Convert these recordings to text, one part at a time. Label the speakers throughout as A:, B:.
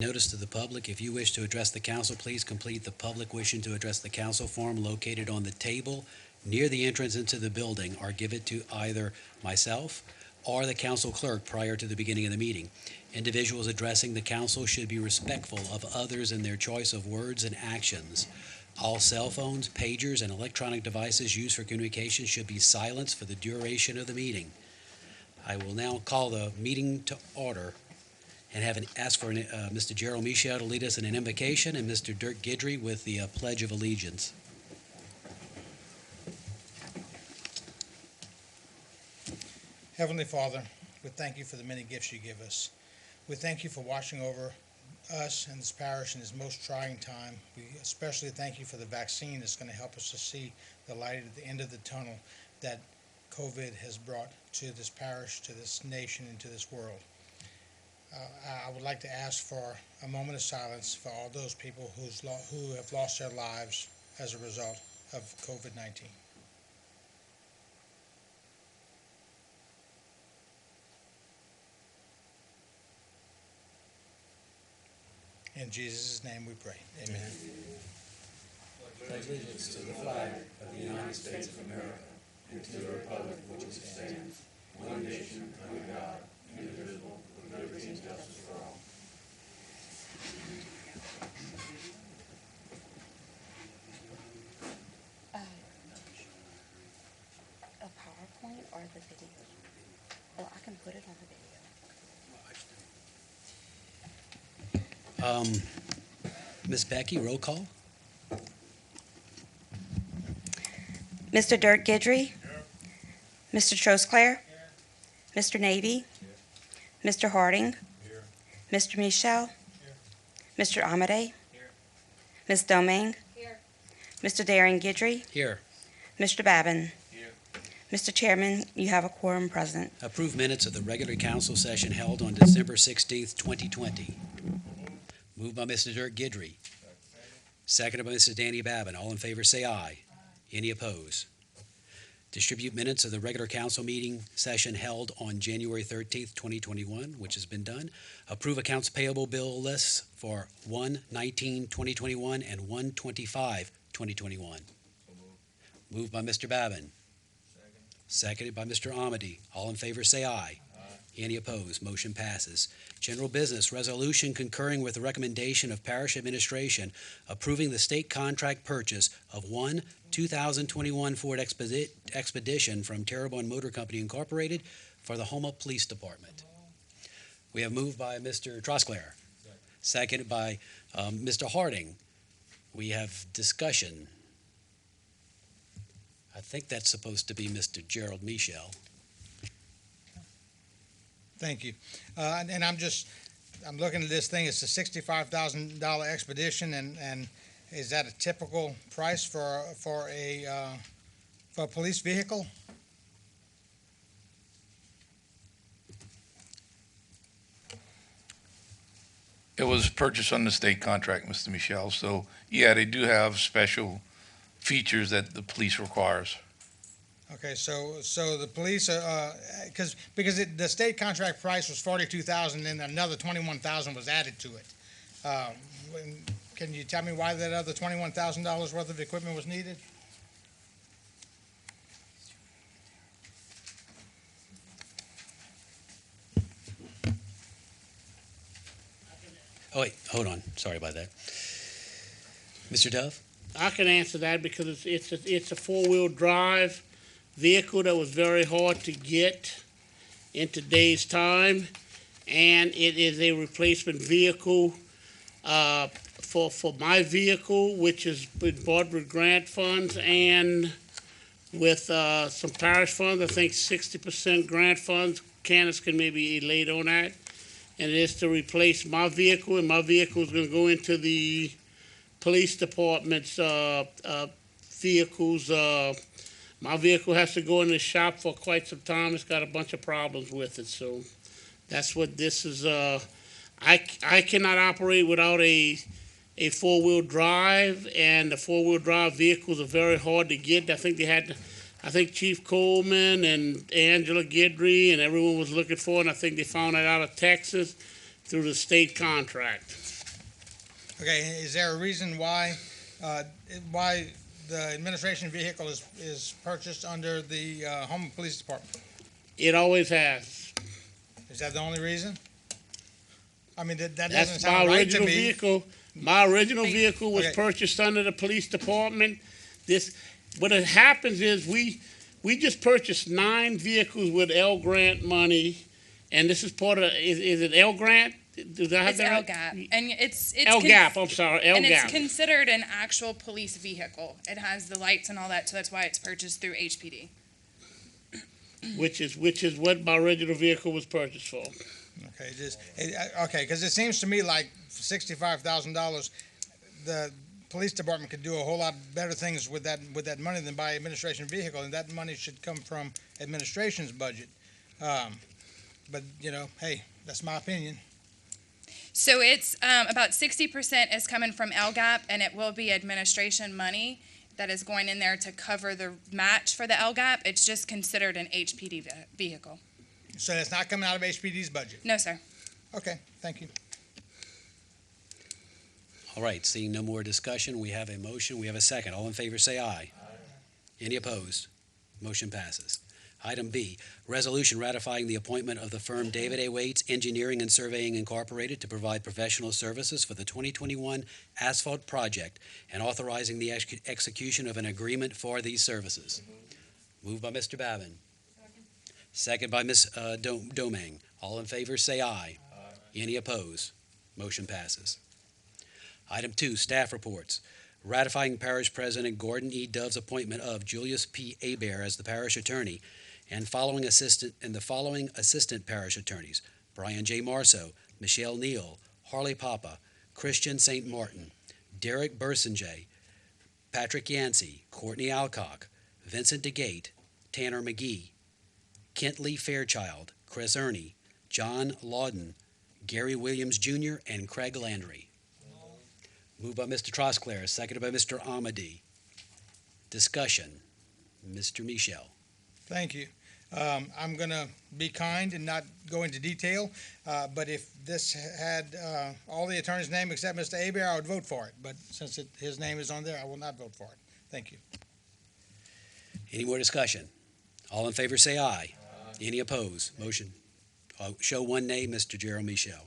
A: Notice to the public, if you wish to address the council, please complete the public wishing to address the council form located on the table near the entrance into the building, or give it to either myself or the council clerk prior to the beginning of the meeting. Individuals addressing the council should be respectful of others in their choice of words and actions. All cell phones, pagers, and electronic devices used for communication should be silenced for the duration of the meeting. I will now call the meeting to order and ask for Mr. Gerald Michel to lead us in an invocation, and Mr. Dirk Guidry with the Pledge of Allegiance.
B: Heavenly Father, we thank you for the many gifts you give us. We thank you for watching over us and this parish in this most trying time. We especially thank you for the vaccine that's going to help us to see the light at the end of the tunnel that COVID has brought to this parish, to this nation, and to this world. I would like to ask for a moment of silence for all those people who have lost their lives as a result of COVID-19. In Jesus' name we pray. Amen.
A: Pledge allegiance to the flag of the United States of America and to the republic which it stands, one nation under God, indivisible, with liberty and justice for all.
C: A PowerPoint or the video? Well, I can put it on the video.
A: Ms. Becky, roll call.
C: Mr. Dirk Guidry? Mr. Tros, clair? Mr. Navy? Mr. Harding? Mr. Michel? Mr. Amedee? Ms. Domangue? Mr. Darrin Guidry?
A: Here.
C: Mr. Babin? Mr. Chairman, you have a quorum present.
A: Approve minutes of the regular council session held on December 16th, 2020. Moved by Mr. Dirk Guidry. Seconded by Mr. Danny Babin. All in favor say aye. Any opposed? Distribute minutes of the regular council meeting session held on January 13th, 2021, which has been done. Approve accounts payable bill lists for 1/19/2021 and 1/25/2021. Moved by Mr. Babin. Seconded by Mr. Amedee. All in favor say aye. Any opposed? Motion passes. General business resolution concurring with the recommendation of parish administration approving the state contract purchase of one 2021 Ford Expedition from Terrebonne Motor Company Incorporated for the Houma Police Department. We have moved by Mr. Trosclair, seconded by Mr. Harding. We have discussion. I think that's supposed to be Mr. Gerald Michel.
B: Thank you. And I'm looking at this thing. It's a $65,000 expedition, and is that a typical price for a police vehicle?
D: It was purchased on the state contract, Mr. Michel. So, yeah, they do have special features that the police requires.
B: Okay, so the police, because the state contract price was $42,000, and another $21,000 was added to it. Can you tell me why that other $21,000 worth of equipment was needed?
A: Oh, wait, hold on. Sorry about that. Mr. Dove?
E: I can answer that because it's a four-wheel drive vehicle that was very hard to get in today's time, and it is a replacement vehicle for my vehicle, which has been bought with grant funds and with some parish funds. I think 60% grant funds. Kandace can maybe elate on that. And it is to replace my vehicle, and my vehicle is going to go into the police department's vehicles. My vehicle has to go in the shop for quite some time. It's got a bunch of problems with it, so that's what this is. I cannot operate without a four-wheel drive, and the four-wheel drive vehicles are very hard to get. I think Chief Coleman and Angela Guidry and everyone was looking for it, and I think they found it out of Texas through the state contract.
B: Okay, is there a reason why the administration vehicle is purchased under the home police department?
E: It always has.
B: Is that the only reason? I mean, that doesn't
E: That's my
B: sound right to
E: original
B: me.
E: vehicle. My original vehicle was
B: Okay.
E: purchased under the police department. What it happens is we just purchased 9 vehicles with L grant money, and this is part of, is it L grant? Does that have
F: It's
E: that right?
F: LGAP, and it's
E: LGAP, I'm sorry,
F: and it's
E: LGAP.
F: considered an actual police vehicle. It has the lights and all that, so that's why it's purchased through HPD.
E: Which is what my original vehicle was purchased for.
B: Okay, okay, because it seems to me like for $65,000, the police department could do a whole lot better things with that money than buy administration vehicle, and that money should come from administration's budget. But hey, that's my opinion.
F: So it's about 60% is coming from LGAP, and it will be administration money that is going in there to cover the match for the LGAP. It's just considered an HPD vehicle.
B: So it's not coming out of HPD's budget.
F: No, sir.
B: Okay, thank you.
A: All right, seeing no more discussion, we have a motion, we have a second. All in favor, say aye. Any opposed? Motion passes. Item B, resolution ratifying the appointment of the firm David A. Waits Engineering and Surveying Incorporated to provide professional services for the 2021 asphalt project and authorizing the execution of an agreement for these services. Moved by Mr. Babin. Second by Ms. Domangue. All in favor, say aye. Any opposed? Motion passes. Item 2, staff reports. Ratifying Parish President Gordon E. Dove's appointment of Julius P. Hebert as the parish attorney and the following assistant parish attorneys: Brian J. Marceau, Michelle Neal, Harley Papa, Christian St. Martin, Derek Bursinjay, Patrick Yancey, Courtney Alcock, Vincent DeGate, Tanner McGee, Kent Lee Fairchild, Chris Ernie, John Lawden, Gary Williams Jr., and Craig Landry. Moved by Mr. Tros, seconded by Mr. Amedee. Discussion. Mr. Michel.
B: Thank you. I'm going to be kind and not go into detail, but if this had all the attorney's name except Mr. Hebert, I would vote for it. But since his name is on there, I will not vote for it. Thank you.
A: Any more discussion? All in favor, say aye. Any opposed? Motion. Show one nay, Mr. Gerald Michel.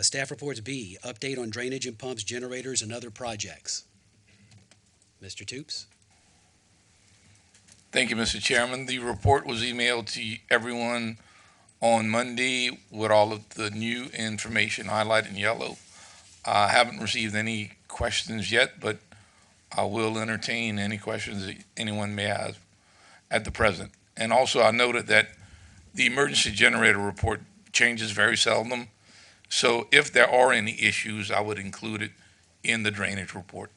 A: Staff reports B, update on drainage and pumps, generators, and other projects. Mr. Toups.
D: Thank you, Mr. Chairman. The report was emailed to everyone on Monday with all of the new information highlighted in yellow. I haven't received any questions yet, but I will entertain any questions that anyone may have at the present. And also, I noted that the emergency generator report changes very seldom. So if there are any issues, I would include it in the drainage report.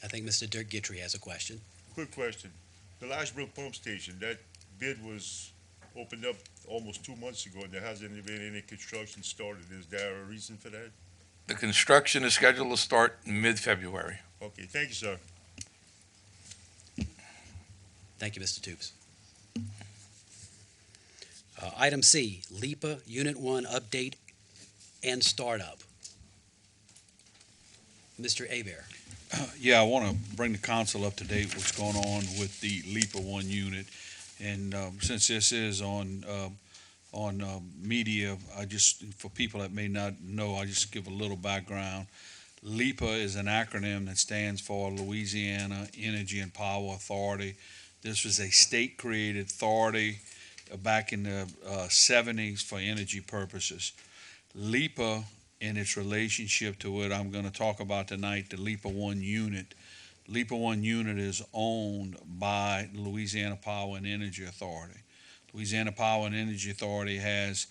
A: I think Mr. Dirk Guidry has a question.
G: Quick question. The Lashbrook pump station, that bid was opened up almost 2 months ago, and there hasn't been any construction started. Is there a reason for that?
D: The construction is scheduled to start mid-February.
G: Okay, thank you, sir.
A: Thank you, Mr. Toups. Item C, LIPA Unit 1 update and startup. Mr. Hebert.
H: Yeah, I want to bring the council up to date what's going on with the LIPA 1 unit. And since this is on media, for people that may not know, I just give a little background. LIPA is an acronym that stands for Louisiana Energy and Power Authority. This was a state-created authority back in the 70s for energy purposes. LIPA, in its relationship to what I'm going to talk about tonight, the LIPA 1 unit. LIPA 1 unit is owned by the Louisiana Power and Energy Authority. Louisiana Power and Energy Authority has,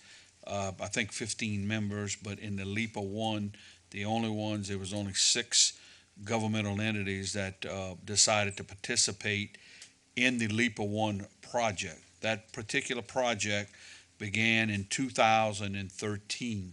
H: I think, 15 members, but in the LIPA 1, there was only 6 governmental entities that decided to participate in the LIPA 1 project. That particular project began in 2013.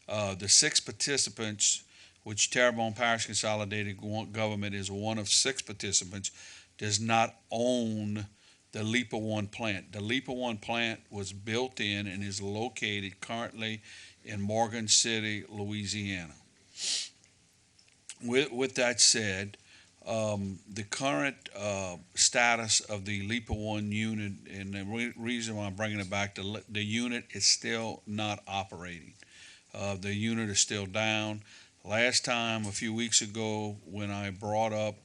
H: The 6 participants, which Terrebonne Parish Consolidated Government is one of 6 participants, does not own the LIPA 1 plant. The LIPA 1 plant was built in and is located currently in Morgan City, Louisiana. With that said, the current status of the LIPA 1 unit, and the reason why I'm bringing it back, the unit is still not operating. The unit is still down. Last time, a few weeks ago, when I brought up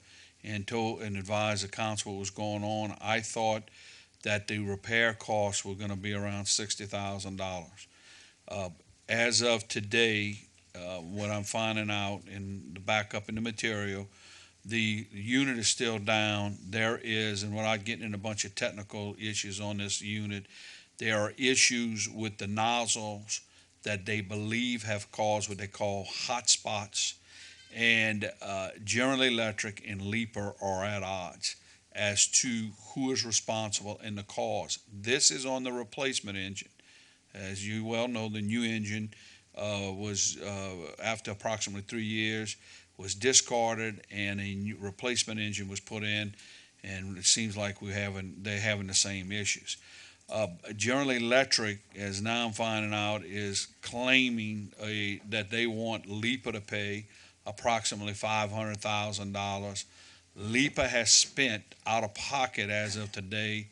H: and told and advised the council what was going on, I thought that the repair costs were going to be around $60,000. As of today, what I'm finding out in the backup in the material, the unit is still down. There is, and without getting in a bunch of technical issues on this unit, there are issues with the nozzles that they believe have caused what they call hot spots. And General Electric and LIPA are at odds as to who is responsible and the cause. This is on the replacement engine. As you well know, the new engine was, after approximately 3 years, was discarded and a new replacement engine was put in, and it seems like they're having the same issues. General Electric, as now I'm finding out, is claiming that they want LIPA to pay approximately $500,000. LIPA has spent out of pocket as of today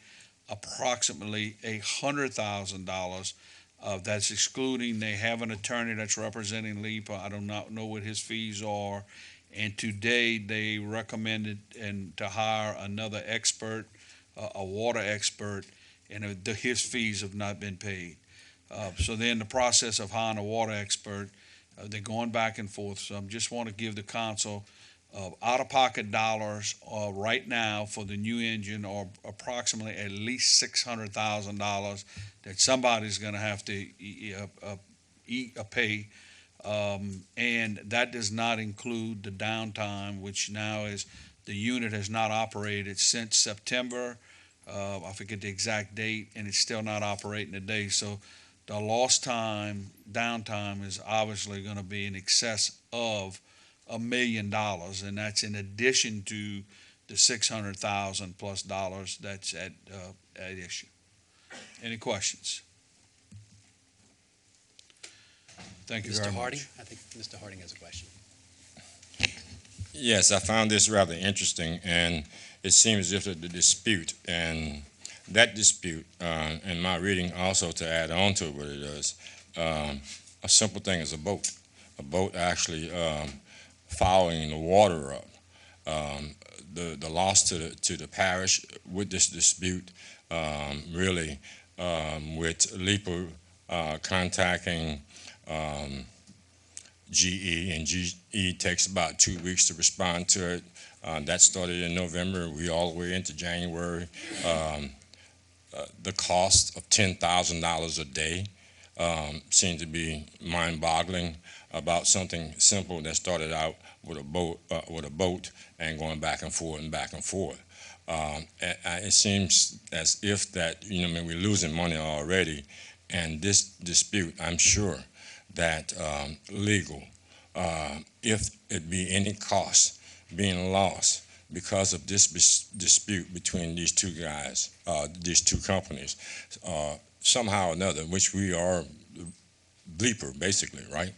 H: approximately $100,000. That's excluding, they have an attorney that's representing LIPA. I do not know what his fees are. And today they recommended to hire another expert, a water expert, and his fees have not been paid. So they're in the process of hiring a water expert. They're going back and forth. So I just want to give the council out-of-pocket dollars right now for the new engine, or approximately at least $600,000 that somebody's going to have to pay. And that does not include the downtime, which now is the unit has not operated since September. I forget the exact date, and it's still not operating today. So the lost time, downtime, is obviously going to be in excess of $1 million, and that's in addition to the $600,000 plus dollars that's at issue. Any questions? Thank you very
A: Mr.
H: much.
A: Harding? I think Mr. Harding has a question.
I: Yes, I found this rather interesting, and it seems as if the dispute, and that dispute, in my reading also to add on to what it is, a simple thing is a boat. A boat actually following the water up. The loss to the parish with this dispute, really, with LIPA contacting GE, and GE takes about 2 weeks to respond to it. That started in November. We all the way into January. The cost of $10,000 a day seemed to be mind-boggling about something simple that started out with a boat and going back and forth and back and forth. It seems as if that, we're losing money already, and this dispute, I'm sure that legal, if it be any cost being lost because of this dispute between these two guys, these two companies, somehow or another, which we are LIPA, basically, right?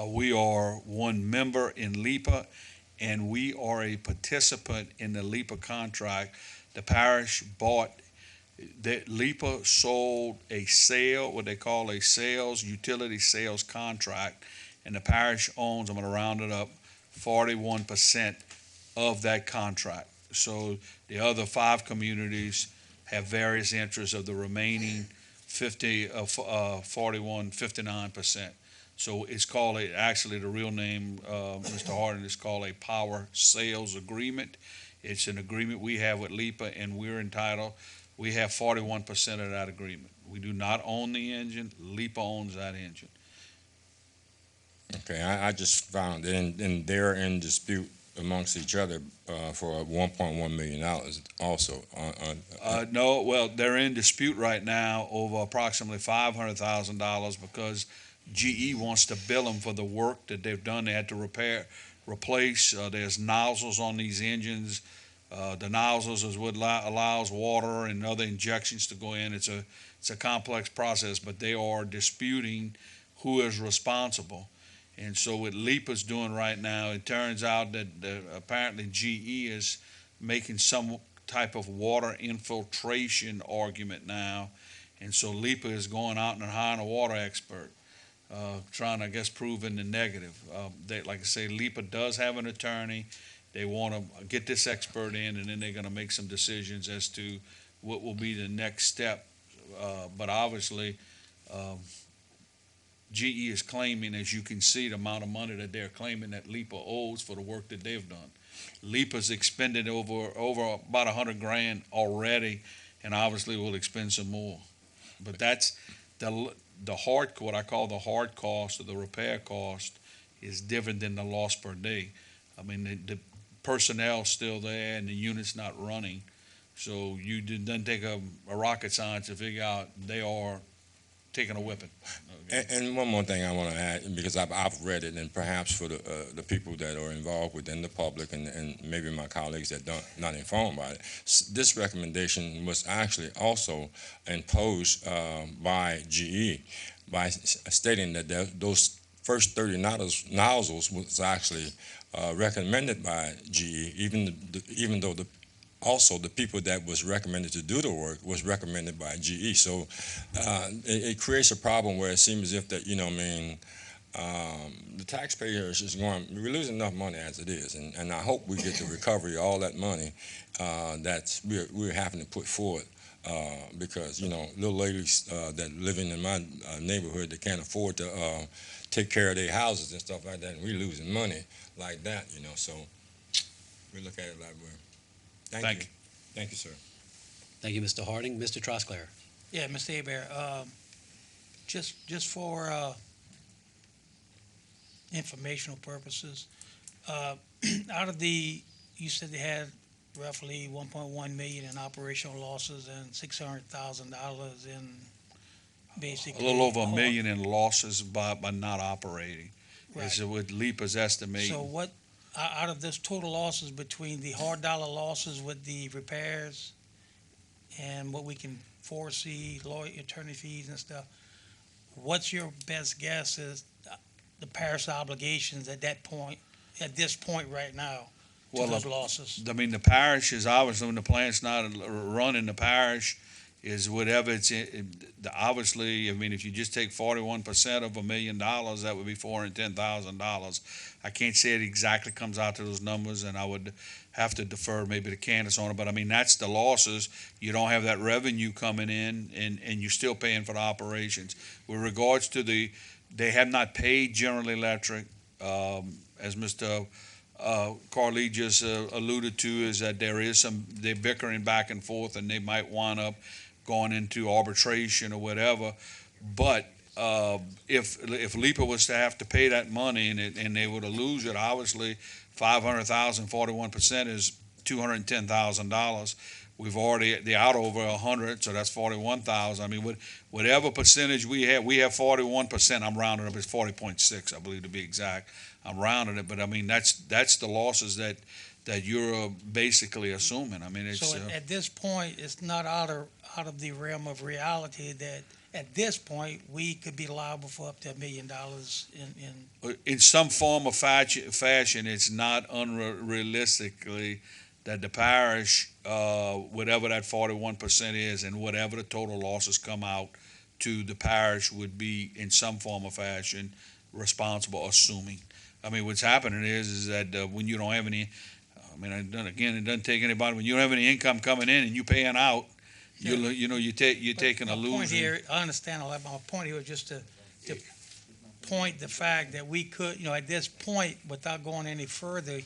H: We are one member in LIPA, and we are a participant in the LIPA contract. The parish bought, LIPA sold a sale, what they call a utility sales contract, and the parish owns, I'm going to round it up, 41% of that contract. So the other 5 communities have various interests of the remaining 59%. So it's called actually the real name, Mr. Harding, is called a power sales agreement. It's an agreement we have with LIPA, and we're entitled, we have 41% of that agreement. We do not own the engine, LIPA owns that engine.
I: Okay, I just found that and they're in dispute amongst each other for $1.1 million also.
H: No, well, they're in dispute right now over approximately $500,000 because GE wants to bill them for the work that they've done. They had to replace. There's nozzles on these engines. The nozzles is what allows water and other injections to go in. It's a complex process, but they are disputing who is responsible. And so what LIPA's doing right now, it turns out that apparently GE is making some type of water infiltration argument now. And so LIPA is going out and hiring a water expert, trying to, I guess, prove in the negative. Like I say, LIPA does have an attorney. They want to get this expert in, and then they're going to make some decisions as to what will be the next step. But obviously, GE is claiming, as you can see, the amount of money that they're claiming that LIPA owes for the work that they've done. LIPA's expended over about $100,000 already, and obviously will expend some more. But that's the hard, what I call the hard cost or the repair cost, is different than the loss per day. I mean, the personnel's still there and the unit's not running, so you doesn't take a rocket science to figure out they are taking a whipping. Okay.
I: And one more thing I want to add, because I've read it, and perhaps for the people that are involved within the public and maybe my colleagues that not informed about it, this recommendation was actually also imposed by GE by stating that those first 30 nozzles was actually recommended by GE, even though also the people that was recommended to do the work was recommended by GE. So it creates a problem where it seems as if that, the taxpayers is we're losing enough money as it is. And I hope we get the recovery of all that money that we're having to put forward. Because, little ladies that living in my neighborhood that can't afford to take care of their houses and stuff like that, and we're losing money like that, so we look at it that way. Thank you. Thank you, sir.
A: Thank you, Mr. Harding. Mr. Trosclair.
B: Yeah, Mr. Hebert, just for informational purposes, out of you said they had roughly 1.1 million in operational losses and $600,000 in basically
H: A little over $1 million in losses by not operating.
B: Right.
H: Is what LIPA's estimating.
B: So what, out of this total losses between the hard dollar losses with the repairs and what we can foresee, lawyer, attorney fees and stuff, what's your best guess is the parish obligations at this point right now to those losses?
H: I mean, the parish is obviously, when the plant's not running, the parish is whatever obviously, I mean, if you just take 41% of $1 million, that would be $410,000. I can't say it exactly comes out to those numbers, and I would have to defer maybe to Kandace on it, but I mean, that's the losses. You don't have that revenue coming in, and you're still paying for the operations. With regards to they have not paid General Electric, as Mr. Carly just alluded to, is that they're bickering back and forth, and they might wind up going into arbitration or whatever. But if LIPA was to have to pay that money and they were to lose it, obviously $500,000, 41% is $210,000. They're out over 100, so that's 41,000. I mean, whatever percentage we have 41%. I'm rounding up, it's 40.6, I believe, to be exact. I'm rounding it, but I mean, that's the losses that you're basically assuming. I mean, it's
B: so at this point, it's not out of the realm of reality that at this point we could be liable for up to $1 million
H: in some form or fashion. It's not unrealistically that the parish, whatever that 41% is, and whatever the total losses come out to the parish, would be in some form or fashion responsible, assuming. I mean, what's happening is that when you don't have any, I mean, it doesn't take anybody. When you don't have any income coming in and you paying out, you're taking a losing.
B: Point here, I understand all that. My point here was just to point the fact that we could, at this point, without going any further,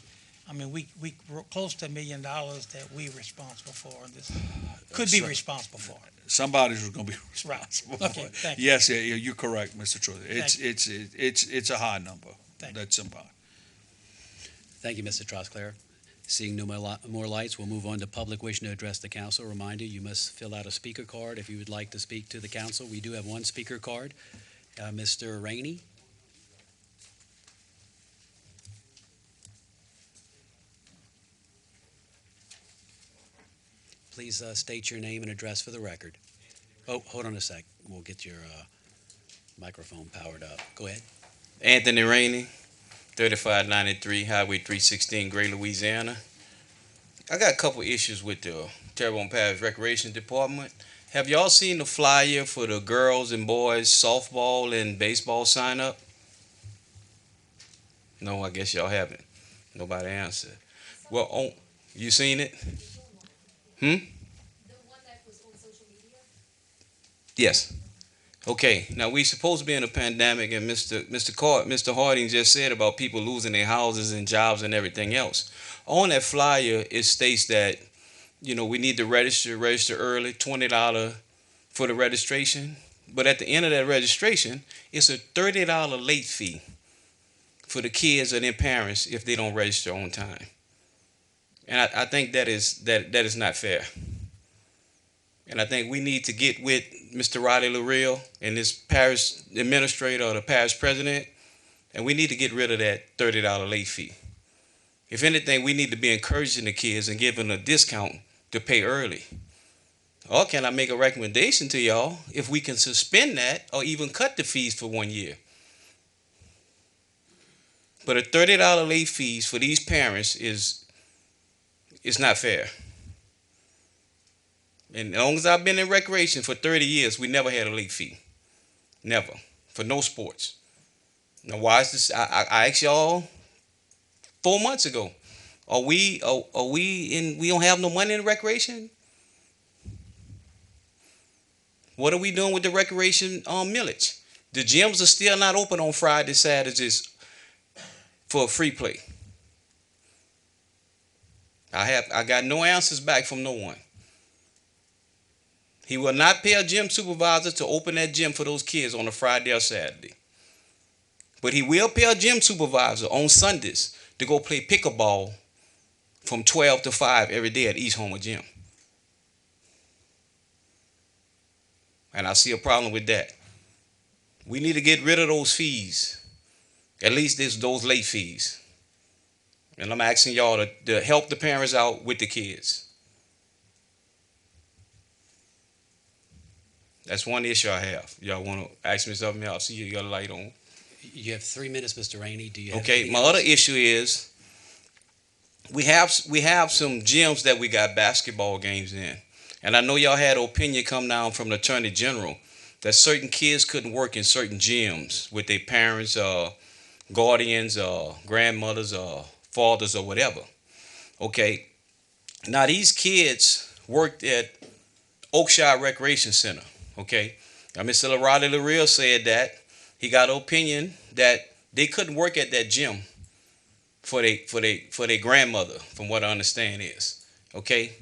B: I mean, we were close to $1 million that we're responsible for. This could be responsible for.
H: Somebody's going to be responsible.
B: Right. Okay.
H: For it.
B: Thank you.
H: Yes, yeah, you're correct, Mr. Troy. It's a high number. That's somebody.
A: Thank you, Mr. Trosclair. Seeing no more lights, we'll move on to public wishing to address the council. Reminder, you must fill out a speaker card if you would like to speak to the council. We do have one speaker card. Mr. Rainey. Please state your name and address for the record. Oh, hold on a sec. We'll get your microphone powered up. Go ahead.
J: Anthony Rainey, 3593 Highway 316, Gray, Louisiana. I got a couple issues with the Terrebonne Parish Recreation Department. Have y'all seen the flyer for the girls and boys softball and baseball sign up? No, I guess y'all haven't. Nobody answered. Well, you seen it? Yes. Okay. Now we supposed to be in a pandemic, and Mr. Harding just said about people losing their houses and jobs and everything else. On that flyer, it states that we need to register early, $20 for the registration. But at the end of that registration, it's a $30 late fee for the kids and their parents if they don't register on time. And I think that is not fair. And I think we need to get with Mr. Roddy LaReal and this parish administrator or the parish president, and we need to get rid of that $30 late fee. If anything, we need to be encouraging the kids and giving them a discount to pay early. Or can I make a recommendation to y'all if we can suspend that or even cut the fees for 1 year? But a $30 late fees for these parents is not fair. And as long as I've been in recreation for 30 years, we never had a late fee. Never. For no sports. Now, why is this? I asked y'all 4 months ago. We don't have no money in recreation? What are we doing with the recreation millage? The gyms are still not open on Fridays, Saturdays for free play. I got no answers back from no one. He will not pay a gym supervisor to open that gym for those kids on a Friday or Saturday. But he will pay a gym supervisor on Sundays to go play pickleball from 12 to 5 every day at East Homer Gym. And I see a problem with that. We need to get rid of those fees. At least those late fees. And I'm asking y'all to help the parents out with the kids. That's one issue I have. Y'all want to ask me something else? I see you got a light on.
A: You have 3 minutes, Mr. Rainey. Do you have
J: Okay,
A: anything
J: my
A: else?
J: other issue is we have some gyms that we got basketball games in. And I know y'all had an opinion come down from the Attorney General that certain kids couldn't work in certain gyms with their parents, guardians, grandmothers, fathers, or whatever. Okay, now these kids worked at Oakshire Recreation Center. Okay, now Mr. Roddy LaReal said that he got an opinion that they couldn't work at that gym for their grandmother, from what I understand is. Okay,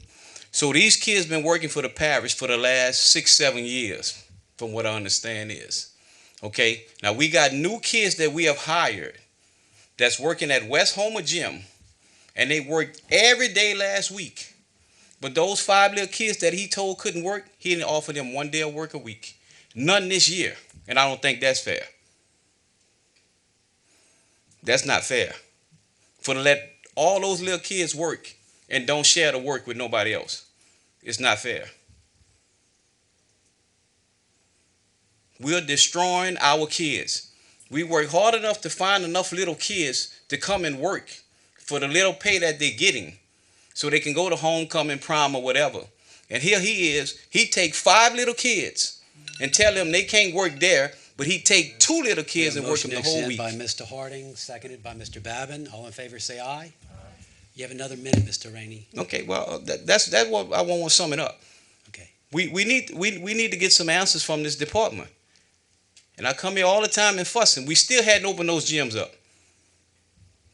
J: so these kids been working for the parish for the last 6-7 years, from what I understand is. Okay, now we got new kids that we have hired that's working at West Homer Gym, and they worked every day last week. But those 5 little kids that he told couldn't work, he didn't offer them 1 day of work a week. None this year. And I don't think that's fair. That's not fair. For to let all those little kids work and don't share the work with nobody else. It's not fair. We're destroying our kids. We work hard enough to find enough little kids to come and work for the little pay that they're getting, so they can go to homecoming, prom, or whatever. And here he is. He take 5 little kids and tell them they can't work there, but he take 2 little kids and work them the whole week.
A: By Mr. Harding, seconded by Mr. Babin. All in favor, say aye. You have another minute, Mr. Rainey.
J: Okay, well, that's what I want to sum it up.
A: Okay.
J: We need to get some answers from this department. And I come here all the time and fussing. We still hadn't opened those gyms up.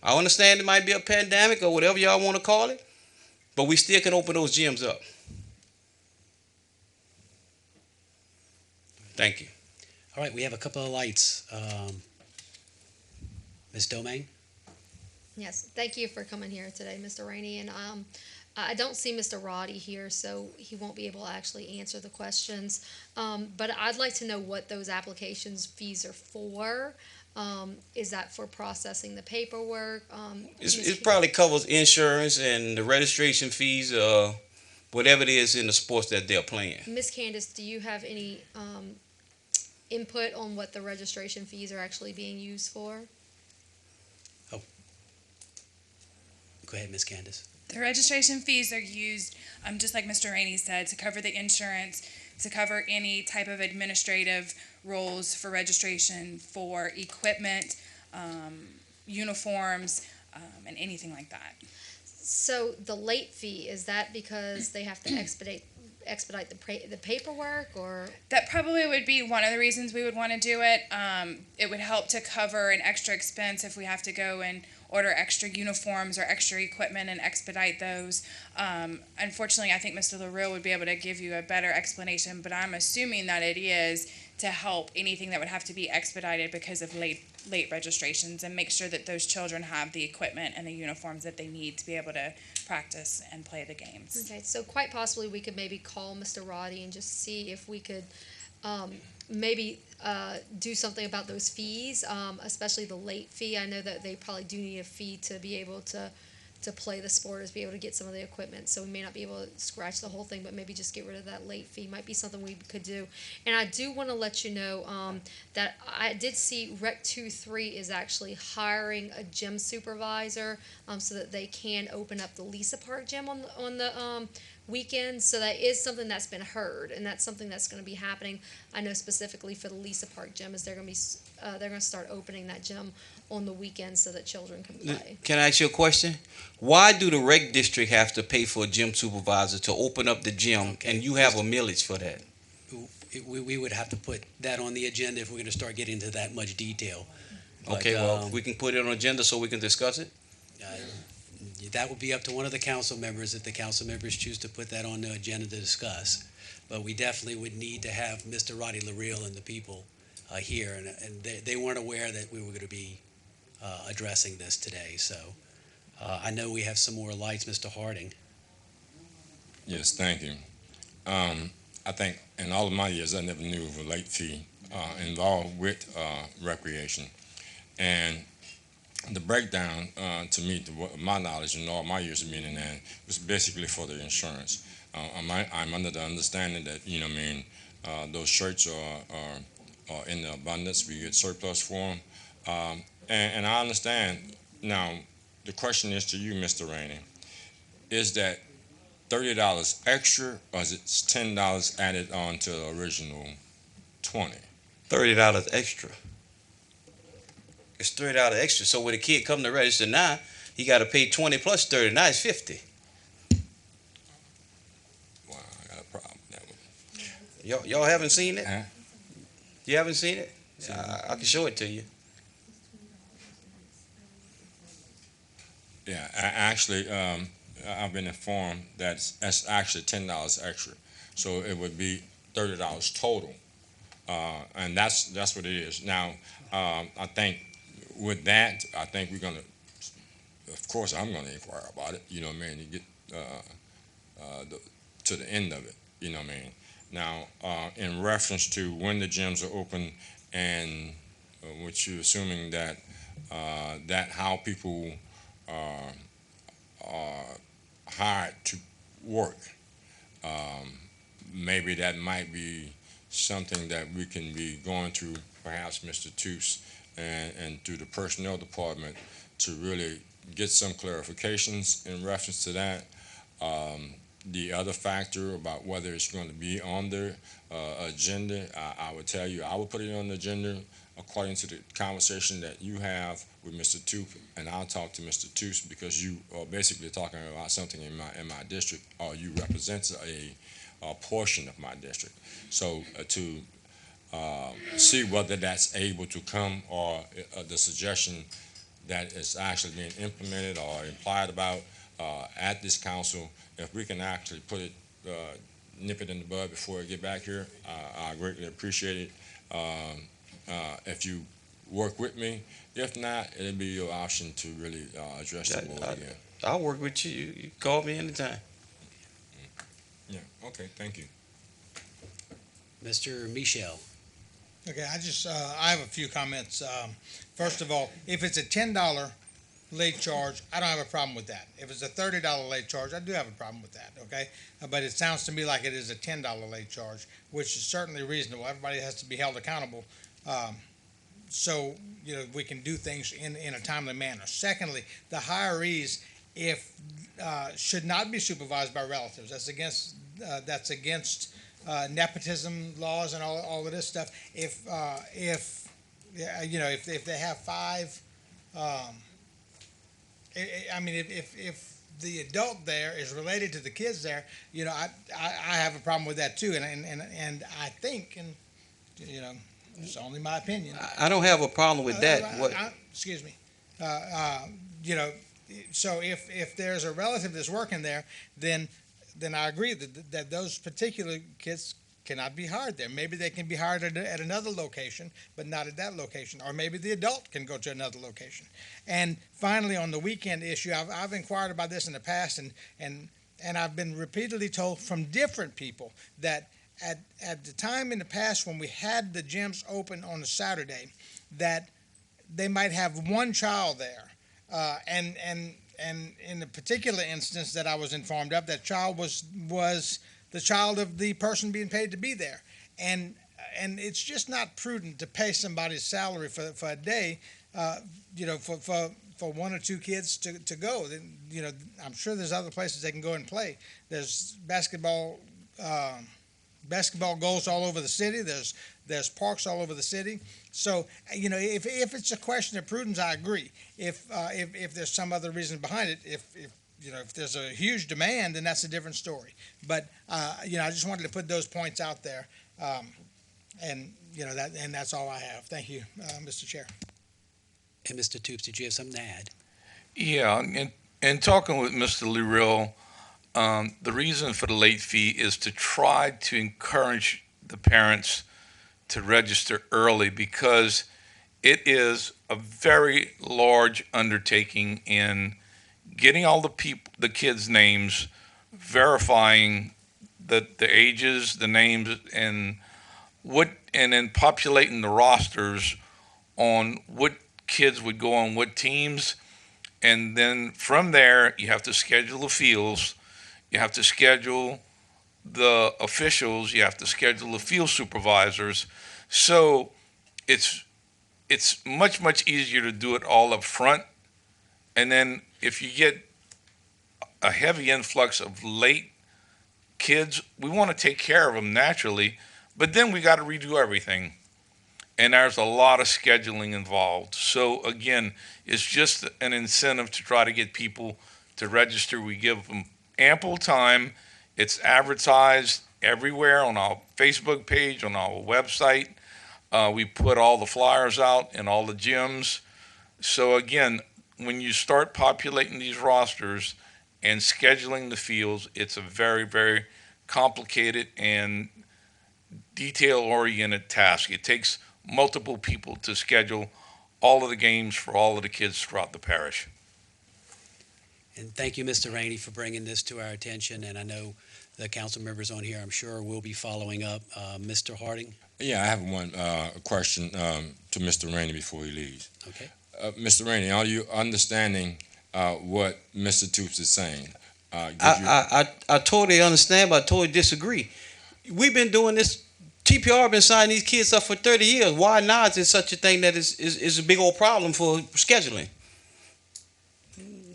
J: I understand it might be a pandemic or whatever y'all want to call it, but we still can open those gyms up. Thank you.
A: All right, we have a couple of lights. Ms. Domangue?
K: Yes, thank you for coming here today, Mr. Rainey. And I don't see Mr. Roddy here, so he won't be able to actually answer the questions. But I'd like to know what those applications fees are for. Is that for processing the paperwork?
J: It probably covers insurance and the registration fees, whatever it is in the sports that they're playing.
K: Ms. Kandace, do you have input on what the registration fees are actually being used for?
A: Go ahead, Ms. Kandace.
F: The registration fees are used, just like Mr. Rainey said, to cover the insurance, to cover any type of administrative roles for registration, for equipment, uniforms, and anything like that.
K: So the late fee, is that because they have to expedite the paperwork, or?
F: That probably would be one of the reasons we would want to do it. It would help to cover an extra expense if we have to go and order extra uniforms or extra equipment and expedite those. Unfortunately, I think Mr. LaRue would be able to give you a better explanation, but I'm assuming that it is to help anything that would have to be expedited because of late registrations, and make sure that those children have the equipment and the uniforms that they need to be able to practice and play the games.
K: Okay, so quite possibly we could maybe call Mr. Roddy and just see if we could maybe do something about those fees, especially the late fee. I know that they probably do need a fee to be able to play the sport, is be able to get some of the equipment. So we may not be able to scratch the whole thing, but maybe just get rid of that late fee. Might be something we could do. And I do want to let you know that I did see Rec 2-3 is actually hiring a gym supervisor so that they can open up the Lisa Park gym on the weekends. So that is something that's been heard, and that's something that's going to be happening. I know specifically for the Lisa Park gym is they're going to start opening that gym on the weekends so that children can play.
J: Can I ask you a question? Why do the rec district have to pay for a gym supervisor to open up the gym, and you have a millage for that?
A: We would have to put that on the agenda if we're going to start getting into that much detail. But,
J: Okay, well, we can put it on the agenda so we can discuss it?
A: that would be up to one of the council members if the council members choose to put that on the agenda to discuss. But we definitely would need to have Mr. Roddy LaReal and the people here, and they weren't aware that we were going to be addressing this today. So I know we have some more lights, Mr. Harding.
I: Yes, thank you. I think in all of my years, I never knew of a late fee involved with recreation. And the breakdown, to me, to my knowledge and all my years of being in there, was basically for the insurance. I'm under the understanding that, those shirts are in the abundance. We get surplus for them. And I understand. Now, the question is to you, Mr. Rainey, is that $30 extra, or is it $10 added on to the original 20?
J: $30 extra. It's $30 extra. So when a kid come to register now, he got to pay 20 plus 30. Now it's 50.
I: Wow, I got a problem with that one.
J: Y'all haven't seen it?
I: Huh?
J: You haven't seen it? I can show it to you.
I: Yeah, actually, I've been informed that that's actually $10 extra. So it would be $30 total. And that's what it is. Now, I think with that, I think we're going to, of course, I'm going to inquire about it, to get to the end of it, Now, in reference to when the gyms are open and what you're assuming that how people are hired to work, maybe that might be something that we can be going to perhaps Mr. Toups and through the personnel department to really get some clarifications in reference to that. The other factor about whether it's going to be on the agenda, I would tell you I would put it on the agenda according to the conversation that you have with Mr. Toups, and I'll talk to Mr. Toups because you are basically talking about something in my district, or you represent a portion of my district. So to see whether that's able to come, or the suggestion that is actually being implemented or implied about at this council, if we can actually put it, nip it in the bud before I get back here, I greatly appreciate it. If you work with me, if not, it'll be your option to really address the board again.
J: I'll work with you. You call me anytime.
I: Yeah, okay, thank you.
A: Mr. Michel.
B: Okay, I have a few comments. First of all, if it's a $10 late charge, I don't have a problem with that. If it's a $30 late charge, I do have a problem with that, okay? But it sounds to me like it is a $10 late charge, which is certainly reasonable. Everybody has to be held accountable. So, we can do things in a timely manner. Secondly, the hirees, should not be supervised by relatives. That's against nepotism laws and all of this stuff. If they have five, if the adult there is related to the kids there, I have a problem with that too. And I think, it's only my opinion.
J: I don't have a problem with that.
B: Excuse me. So if there's a relative that's working there, then I agree that those particular kids cannot be hired there. Maybe they can be hired at another location, but not at that location. Or maybe the adult can go to another location. And finally, on the weekend issue, I've inquired about this in the past, and I've been repeatedly told from different people that at the time in the past when we had the gyms open on a Saturday, that they might have one child there. And in the particular instance that I was informed of, that child was the child of the person being paid to be there. And it's just not prudent to pay somebody's salary for a day, for one or two kids to go. I'm sure there's other places they can go and play. There's basketball goals all over the city. There's parks all over the city. So, if it's a question of prudence, I agree. If there's some other reason behind it, if there's a huge demand, then that's a different story. But, I just wanted to put those points out there. And that's all I have. Thank you, Mr. Chair.
A: And Mr. Toups, did you have something to add?
D: Yeah, and talking with Mr. Liril, the reason for the late fee is to try to encourage the parents to register early, because it is a very large undertaking in getting all the kids' names, verifying the ages, the names, and then populating the rosters on what kids would go on what teams. And then from there, you have to schedule the fields, you have to schedule the officials, you have to schedule the field supervisors. So it's much easier to do it all up front. And then if you get a heavy influx of late kids, we want to take care of them naturally, but then we got to redo everything. And there's a lot of scheduling involved. So again, it's just an incentive to try to get people to register. We give them ample time. It's advertised everywhere on our Facebook page, on our website. We put all the flyers out in all the gyms. So again, when you start populating these rosters and scheduling the fields, it's a very, very complicated and detail-oriented task. It takes multiple people to schedule all of the games for all of the kids throughout the parish.
A: And thank you, Mr. Rainey, for bringing this to our attention. And I know the council members on here, I'm sure, will be following up. Mr. Harding?
I: Yeah, I have one question to Mr. Rainey before he leaves.
A: Okay.
I: Mr. Rainey, are you understanding what Mr. Toups is saying?
J: I totally understand, but I totally disagree. We've been doing this. TPR been signing these kids up for 30 years. Why now is it such a thing that is a big old problem for scheduling?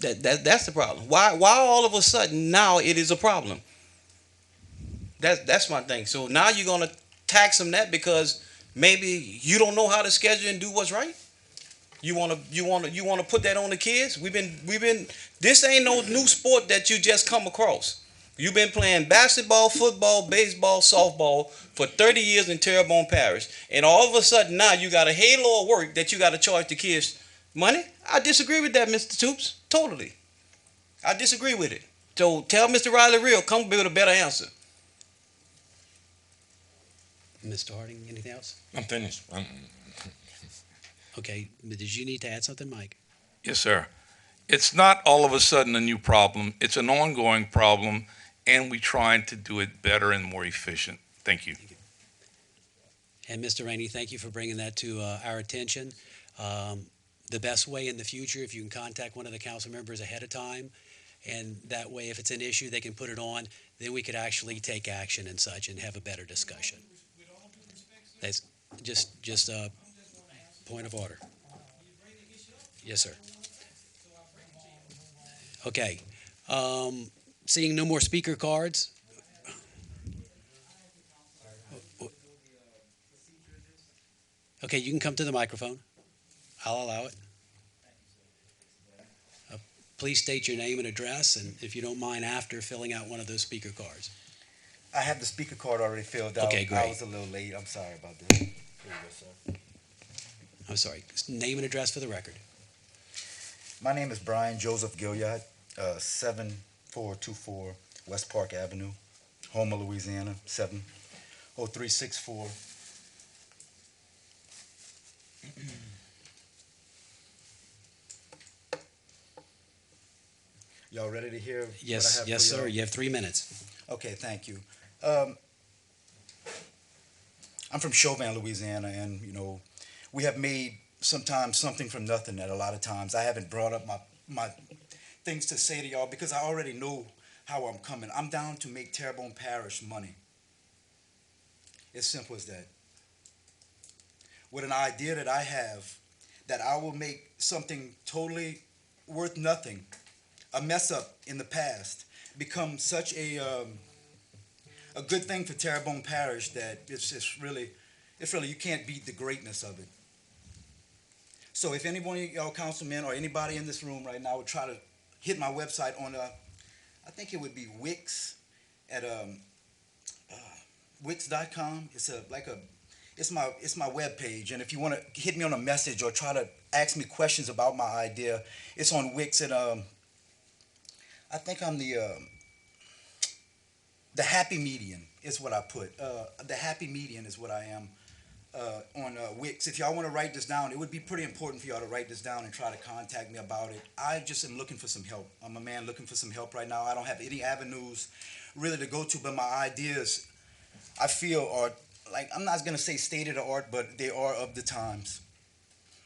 J: That's the problem. Why all of a sudden now it is a problem? That's my thing. So now you're gonna tax them that because maybe you don't know how to schedule and do what's right. You wanna put that on the kids? We've been. This ain't no new sport that you just come across. You've been playing basketball, football, baseball, softball for 30 years in Terrebonne Parish, and all of a sudden now you got a halo of work that you got to charge the kids money. I disagree with that, Mr. Toups. Totally, I disagree with it. So tell Mr. Riley Real, come with a better answer.
A: Mr. Harding, anything else?
I: I'm finished.
A: Okay, did you need to add something, Mike?
D: Yes, sir. It's not all of a sudden a new problem. It's an ongoing problem, and we're trying to do it better and more efficient. Thank you.
A: And Mr. Rainey, thank you for bringing that to our attention. the best way in the future, if you can contact one of the council members ahead of time, and that way, if it's an issue, they can put it on, then we could actually take action and such and have a better discussion. That's just a point of order. Yes, sir. Okay. Seeing no more speaker cards. Okay, you can come to the microphone. I'll allow it. Please state your name and address, and if you don't mind, after filling out one of those speaker cards.
L: I have the speaker card already filled out.
A: Okay, great.
L: I was a little late. I'm sorry about that. Here you go, sir.
A: I'm sorry. Name and address for the record.
L: My name is Brian Joseph Gilliard, 7424 West Park Avenue, Homer, Louisiana, 70364. Y'all ready to hear what I
A: Yes,
L: have
A: yes,
L: for
A: sir.
L: y'all?
A: You have 3 minutes.
L: Okay, thank you. I'm from Chauvin, Louisiana, and, you know, we have made sometimes something from nothing at a lot of times. I haven't brought up my things to say to y'all because I already know how I'm coming. I'm down to make Terrebonne Parish money. It's simple as that. With an idea that I have that I will make something totally worth nothing, a mess up in the past, become such a good thing for Terrebonne Parish that it's really you can't beat the greatness of it. So if any one of y'all councilmen or anybody in this room right now would try to hit my website on I think it would be Wix at Wix.com. It's my web page, and if you want to hit me on a message or try to ask me questions about my idea, it's on Wix at I think I'm the happy median is what I put. The happy median is what I am on Wix. If y'all want to write this down, it would be pretty important for y'all to write this down and try to contact me about it. I just am looking for some help. I'm a man looking for some help right now. I don't have any avenues really to go to, but my ideas, I feel, are, like, I'm not going to say state of the art, but they are of the times.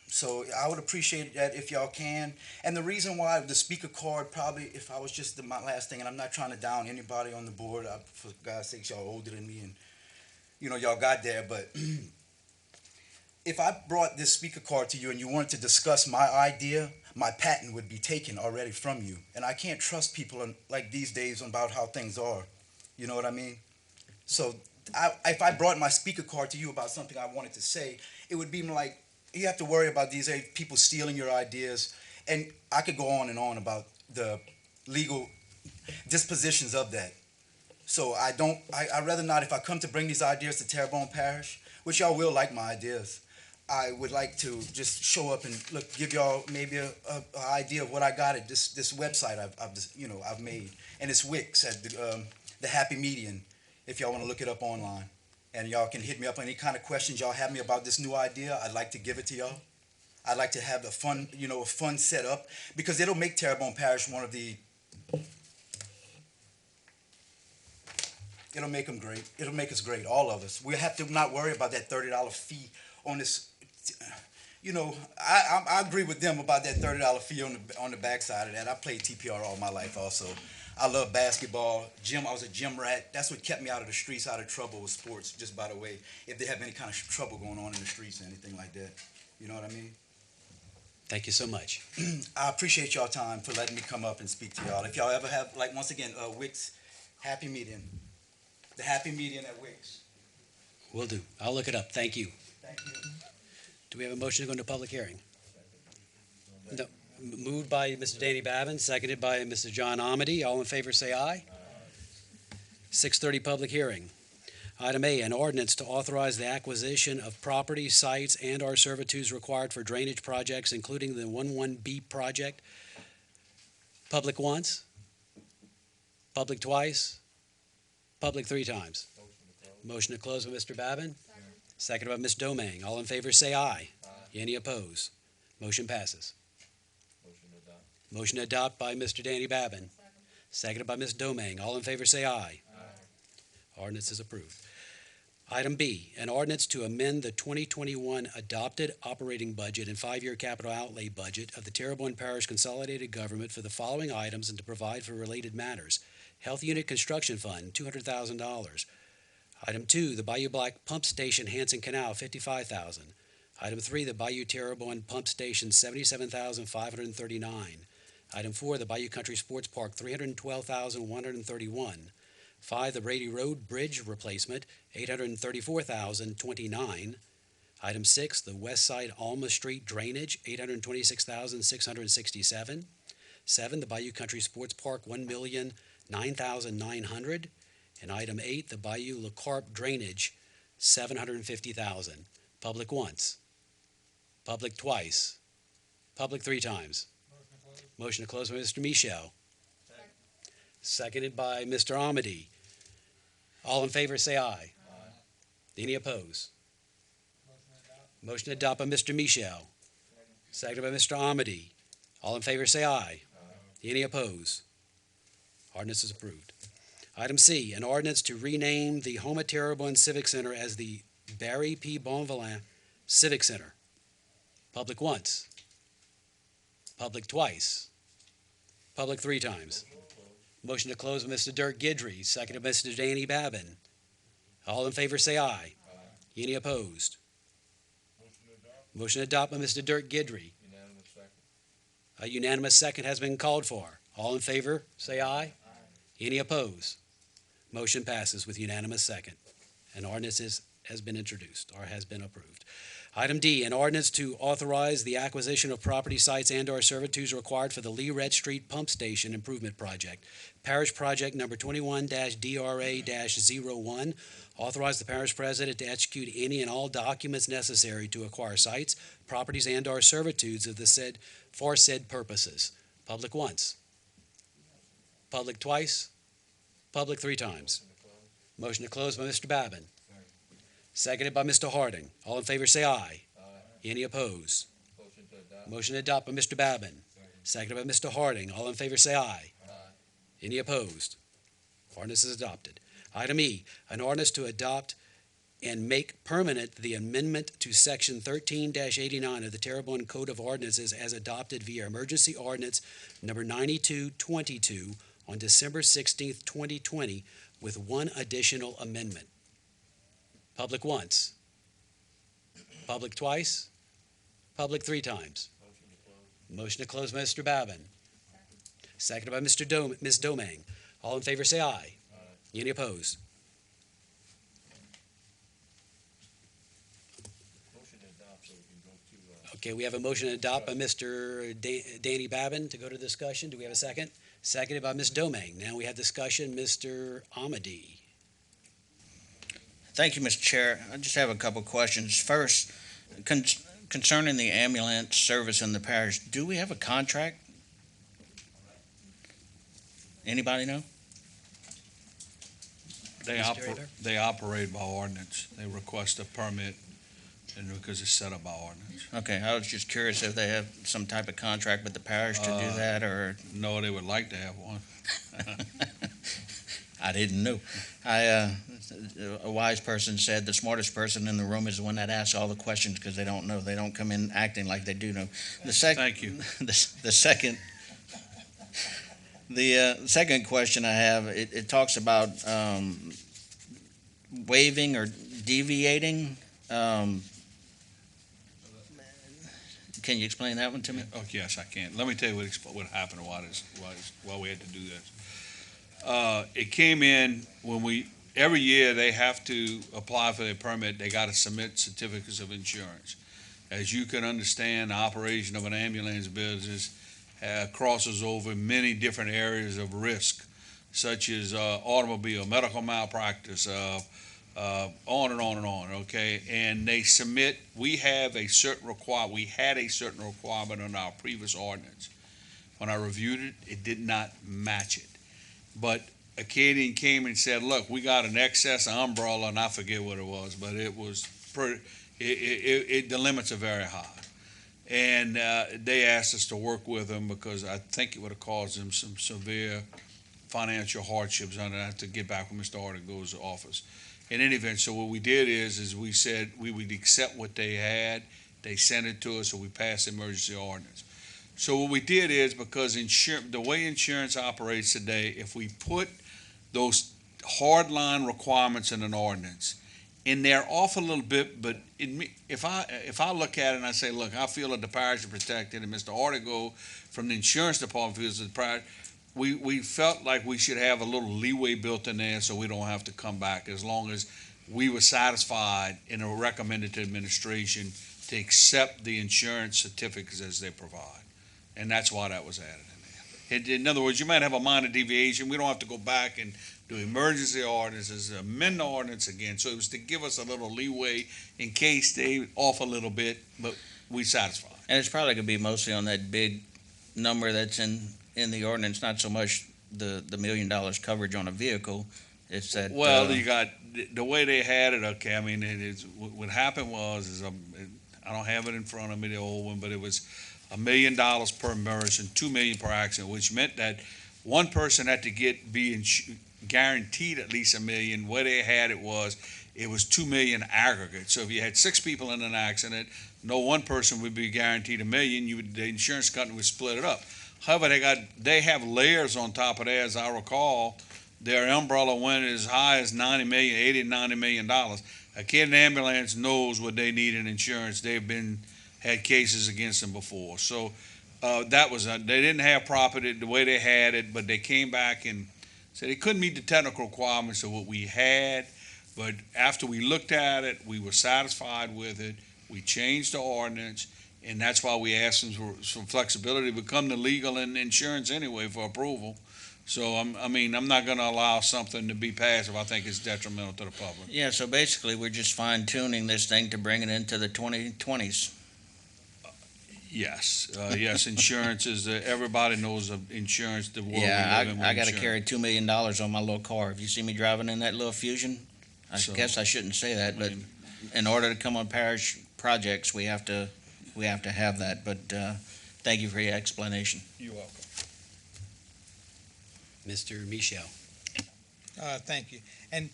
L: So I would appreciate that if y'all can. And the reason why the speaker card probably, if I was just my last thing, and I'm not trying to down anybody on the board, for God's sakes, y'all older than me, and, you know, y'all got there, but if I brought this speaker card to you and you wanted to discuss my idea, my patent would be taken already from you. And I can't trust people like these days about how things are. You know what I mean? So if I brought my speaker card to you about something I wanted to say, it would be like, you have to worry about these people stealing your ideas. And I could go on and on about the legal dispositions of that. So I'd rather not, if I come to bring these ideas to Terrebonne Parish, which y'all will like my ideas, I would like to just show up and give y'all maybe a idea of what I got at this website I've made, and it's Wix at the Happy Median. If y'all want to look it up online, and y'all can hit me up on any kind of questions y'all have me about this new idea, I'd like to give it to y'all. I'd like to have a fun setup because it'll make Terrebonne Parish one of the. It'll make them great. It'll make us great, all of us. We have to not worry about that $30 fee on this. You know, I agree with them about that $30 fee on the backside of that. I played TPR all my life also. I love basketball. Gym, I was a gym rat. That's what kept me out of the streets, out of trouble with sports, just by the way, if they have any kind of trouble going on in the streets or anything like that. You know what I mean?
A: Thank you so much.
L: I appreciate y'all time for letting me come up and speak to y'all. If y'all ever have, like, once again, Wix, Happy Median. The Happy Median at Wix.
A: Will do. I'll look it up. Thank you.
L: Thank you.
A: Do we have a motion to go into public hearing? No. Moved by Mr. Danny Babin, seconded by Mr. John Amedee. All in favor say aye. 6:30 public hearing. Item A, an ordinance to authorize the acquisition of property, sites, and/or servitudes required for drainage projects, including the 11B project. Public once, public twice, public 3 times. Motion to close by Mr. Babin, seconded by Ms. Domangue. All in favor say aye. Any opposed? Motion passes. Motion to adopt by Mr. Danny Babin, seconded by Ms. Domangue. All in favor say aye. Ordinance is approved. Item B, an ordinance to amend the 2021 adopted operating budget and five-year capital outlay budget of the Terrebonne Parish Consolidated Government for the following items and to provide for related matters. Health Unit Construction Fund, $200,000. Item 2, the Bayou Black Pump Station, Hanson Canal, $55,000. Item 3, the Bayou Terrebonne Pump Station, $77,539. Item 4, the Bayou Country Sports Park, $312,131. 5, the Brady Road Bridge Replacement, $834,029. Item 6, the West Side Alma Street Drainage, $826,667. 7, the Bayou Country Sports Park, $1,009,900. And item 8, the Bayou Le Carp Drainage, $750,000. Public once. Public twice. Public three times. Motion to close by Mr. Michel. Seconded by Mr. Amedee. All in favor, say aye. Any opposed? Motion to adopt by Mr. Michel. Seconded by Mr. Amedee. All in favor, say aye. Any opposed? Ordinance is approved. Item C, an ordinance to rename the Houma Terrebonne Civic Center as the Barry P. Bonvillain Civic Center. Public once. Public twice. Public three times. Motion to close by Mr. Dirk Guidry, seconded by Mr. Danny Babin. All in favor say aye. Any opposed? Motion to adopt by Mr. Dirk Guidry. A unanimous second has been called for. All in favor say aye. Any opposed? Motion passes with unanimous second. An ordinance has been introduced or has been approved. Item D, an ordinance to authorize the acquisition of property sites and/or servitudes required for the Lee Red Street Pump Station Improvement Project. Parish Project number 21-DRA-01. Authorize the parish president to execute any and all documents necessary to acquire sites, properties, and/or servitudes of the said for said purposes. Public once. Public twice. Public three times. Motion to close by Mr. Babin. Seconded by Mr. Harding. All in favor say aye. Any opposed? Motion to adopt by Mr. Babin. Seconded by Mr. Harding. All in favor say aye. Any opposed? Ordinance is adopted. Item E, an ordinance to adopt and make permanent the amendment to Section 13-89 of the Terrebonne Code of Ordinances as adopted via emergency ordinance number 9222 on December 16th, 2020, with one additional amendment. Public once. Public twice. Public three times. Motion to close by Mr. Babin. Seconded by Ms. Domangue. All in favor say aye. Any opposed? Okay, we have a motion to adopt by Mr. Danny Babin to go to discussion. Do we have a second? Seconded by Ms. Domangue. Now we have discussion. Mr. Amedee.
M: Thank you, Mr. Chair. I just have a couple of questions. First, concerning the ambulance service in the parish, do we have a contract? Anybody know?
H: They operate by ordinance. They request a permit, and because it's set up by ordinance.
M: Okay, I was just curious if they have some type of contract with the parish to do that, or
H: No, they would like to have one.
M: I didn't know. A wise person said the smartest person in the room is the one that asks all the questions because they don't know. They don't come in acting like they do know.
H: Thank you.
M: The second question I have, it talks about waiving or deviating. Can you explain that one to me?
H: Oh, yes, I can. Let me tell you what happened, why we had to do this. It came in when every year they have to apply for their permit, they got to submit certificates of insurance. As you can understand, the operation of an ambulance business crosses over many different areas of risk, such as automobile, medical malpractice, on and on and on, okay? And they submit, we had a certain requirement on our previous ordinance. When I reviewed it, it did not match it. But Acadian came and said, look, we got an excess umbrella, and I forget what it was, but it was the limits are very high. And they asked us to work with them because I think it would have caused them some severe financial hardships on that to get back when Mr. Harding goes to office. in any event, so what we did is we said we would accept what they had. They sent it to us, so we passed the emergency ordinance. So what we did is, because the way insurance operates today, if we put those hard line requirements in an ordinance, and they're off a little bit, but if I look at it and I say, look, I feel that the parish is protected, and Mr. Artigo from the insurance department feels that the parish, we felt like we should have a little leeway built in there so we don't have to come back, as long as we were satisfied and recommended to administration to accept the insurance certificates as they provide. And that's why that was added in there. In other words, you might have a minor deviation. We don't have to go back and do emergency ordinances, amend the ordinance again. So it was to give us a little leeway in case they off a little bit, but we satisfied.
M: And it's probably gonna be mostly on that big number that's in the ordinance, not so much the $1 million coverage on a vehicle. It's that.
H: Well, you got the way they had it. Okay, I mean, it is what happened was I don't have it in front of me, the old one, but it was $1 million per person, $2 million per accident, which meant that one person had to be guaranteed at least $1 million. Where they had it was $2 million aggregate. So if you had 6 people in an accident, no one person would be guaranteed $1 million. The insurance company would split it up. However, they have layers on top of that. As I recall, their umbrella went as high as $80 to $90 million. A kid in an ambulance knows what they need in insurance. They've had cases against them before. So that was they didn't have property the way they had it, but they came back and said they couldn't meet the technical requirements of what we had. But after we looked at it, we were satisfied with it. We changed the ordinance, and that's why we asked them for some flexibility to become the legal in insurance anyway for approval. So, I'm not going to allow something to be passed if I think it's detrimental to the public.
M: Yeah, so basically, we're just fine-tuning this thing to bring it into the 2020s.
H: Yes, insurance is, everybody knows of insurance, the world we
M: Yeah,
H: live in with
M: I got to
H: insurance.
M: carry $2 million on my little car. If you see me driving in that little Fusion, I guess I shouldn't say that, but in order to come on parish projects, we have to have that. But thank you for your explanation.
H: You're welcome.
A: Mr. Michel.
B: Thank you. And,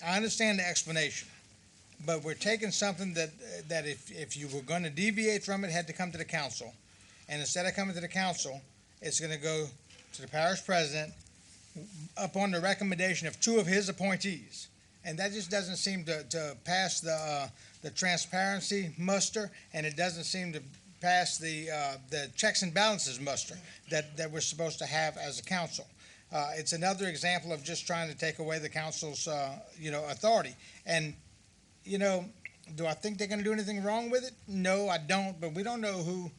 B: I understand the explanation, but we're taking something that if you were going to deviate from it, had to come to the council. And instead of coming to the council, it's going to go to the parish president upon the recommendation of 2 of his appointees. And that just doesn't seem to pass the transparency muster, and it doesn't seem to pass the checks and balances muster that we're supposed to have as a council. It's another example of just trying to take away the council's, authority. And, do I think they're going to do anything wrong with it? No, I don't. But we don't know who,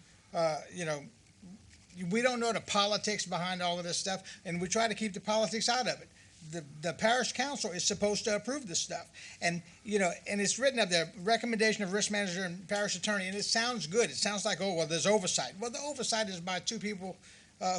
B: we don't know the politics behind all of this stuff, and we try to keep the politics out of it. The parish council is supposed to approve this stuff. And, and it's written up there, recommendation of risk manager and parish attorney, and it sounds good. It sounds like, there's oversight. Well, the oversight is by 2 people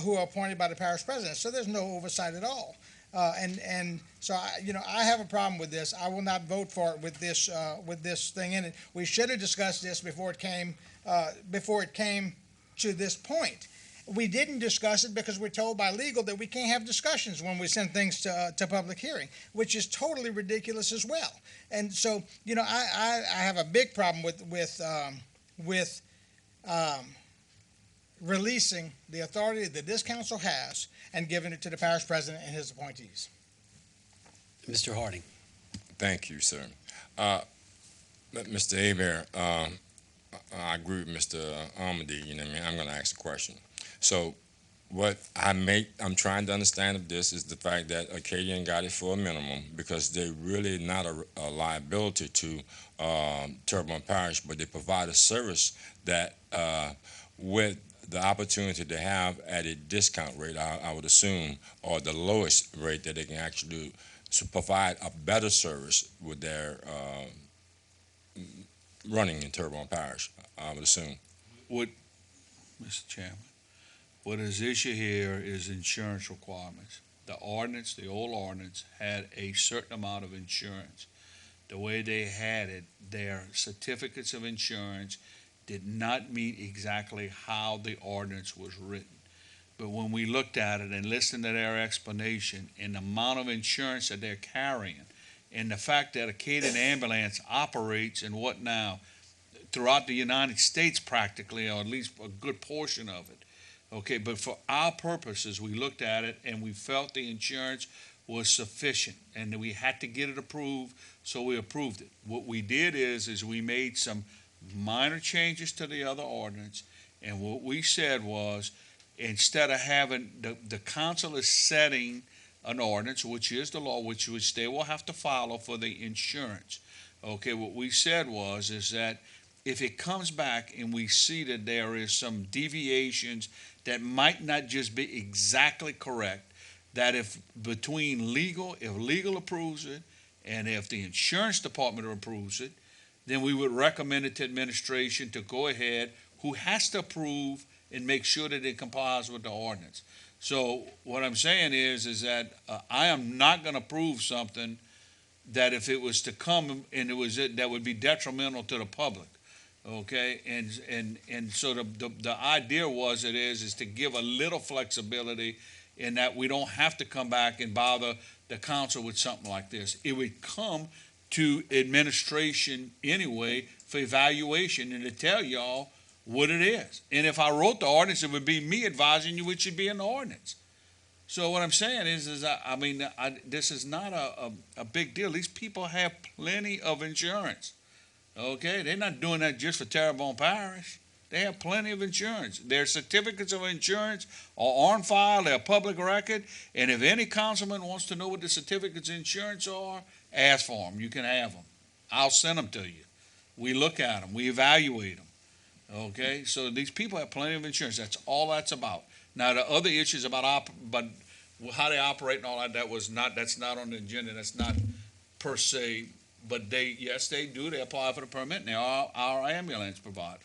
B: who are appointed by the parish president, so there's no oversight at all. And so, I have a problem with this. I will not vote for it with this thing in it. We should have discussed this before it came to this point. We didn't discuss it because we're told by legal that we can't have discussions when we send things to public hearing, which is totally ridiculous as well. And so, I have a big problem with releasing the authority that this council has and giving it to the parish president and his appointees.
A: Mr. Harding.
I: Thank you, sir. Mr. Hebert, I agree with Mr. Amedee. I'm going to ask a question. So what I'm trying to understand of this is the fact that Acadian got it for a minimum because they're really not a liability to Terrebonne Parish, but they provide a service that with the opportunity to have at a discount rate, I would assume, or the lowest rate that they can actually do, to provide a better service with their running in Terrebonne Parish, I would assume.
H: Mr. Chairman, what is issue here is insurance requirements. The old ordinance had a certain amount of insurance. The way they had it, their certificates of insurance did not meet exactly how the ordinance was written. But when we looked at it and listened to their explanation and the amount of insurance that they're carrying, and the fact that a Acadian ambulance operates and what now throughout the United States practically, or at least a good portion of it. Okay, but for our purposes, we looked at it and we felt the insurance was sufficient and that we had to get it approved, so we approved it. What we did is we made some minor changes to the other ordinance, and what we said was, instead of having, the council is setting an ordinance, which is the law, which they will have to follow for the insurance. Okay, what we said is that if it comes back and we see that there is some deviations that might not just be exactly correct, that if legal approves it, and if the insurance department approves it, then we would recommend it to administration to go ahead, who has to approve and make sure that it complies with the ordinance. So what I'm saying is that I am not going to approve something that if it was to come and that would be detrimental to the public. Okay, and so the idea is to give a little flexibility in that we don't have to come back and bother the council with something like this. It would come to administration anyway for evaluation and to tell y'all what it is. And if I wrote the ordinance, it would be me advising you it should be in the ordinance. So what I'm saying is this is not a big deal. These people have plenty of insurance. Okay, they're not doing that just for Terrebonne Parish. They have plenty of insurance. Their certificates of insurance are on file. They're public record. And if any councilman wants to know what the certificates of insurance are, ask for them. You can have them. I'll send them to you. We look at them. We evaluate them. Okay, so these people have plenty of insurance. That's all that's about. Now the other issues about how they operate and all that, that's not on the agenda. That's not per se. But they do. They apply for the permit, and they are our ambulance provider.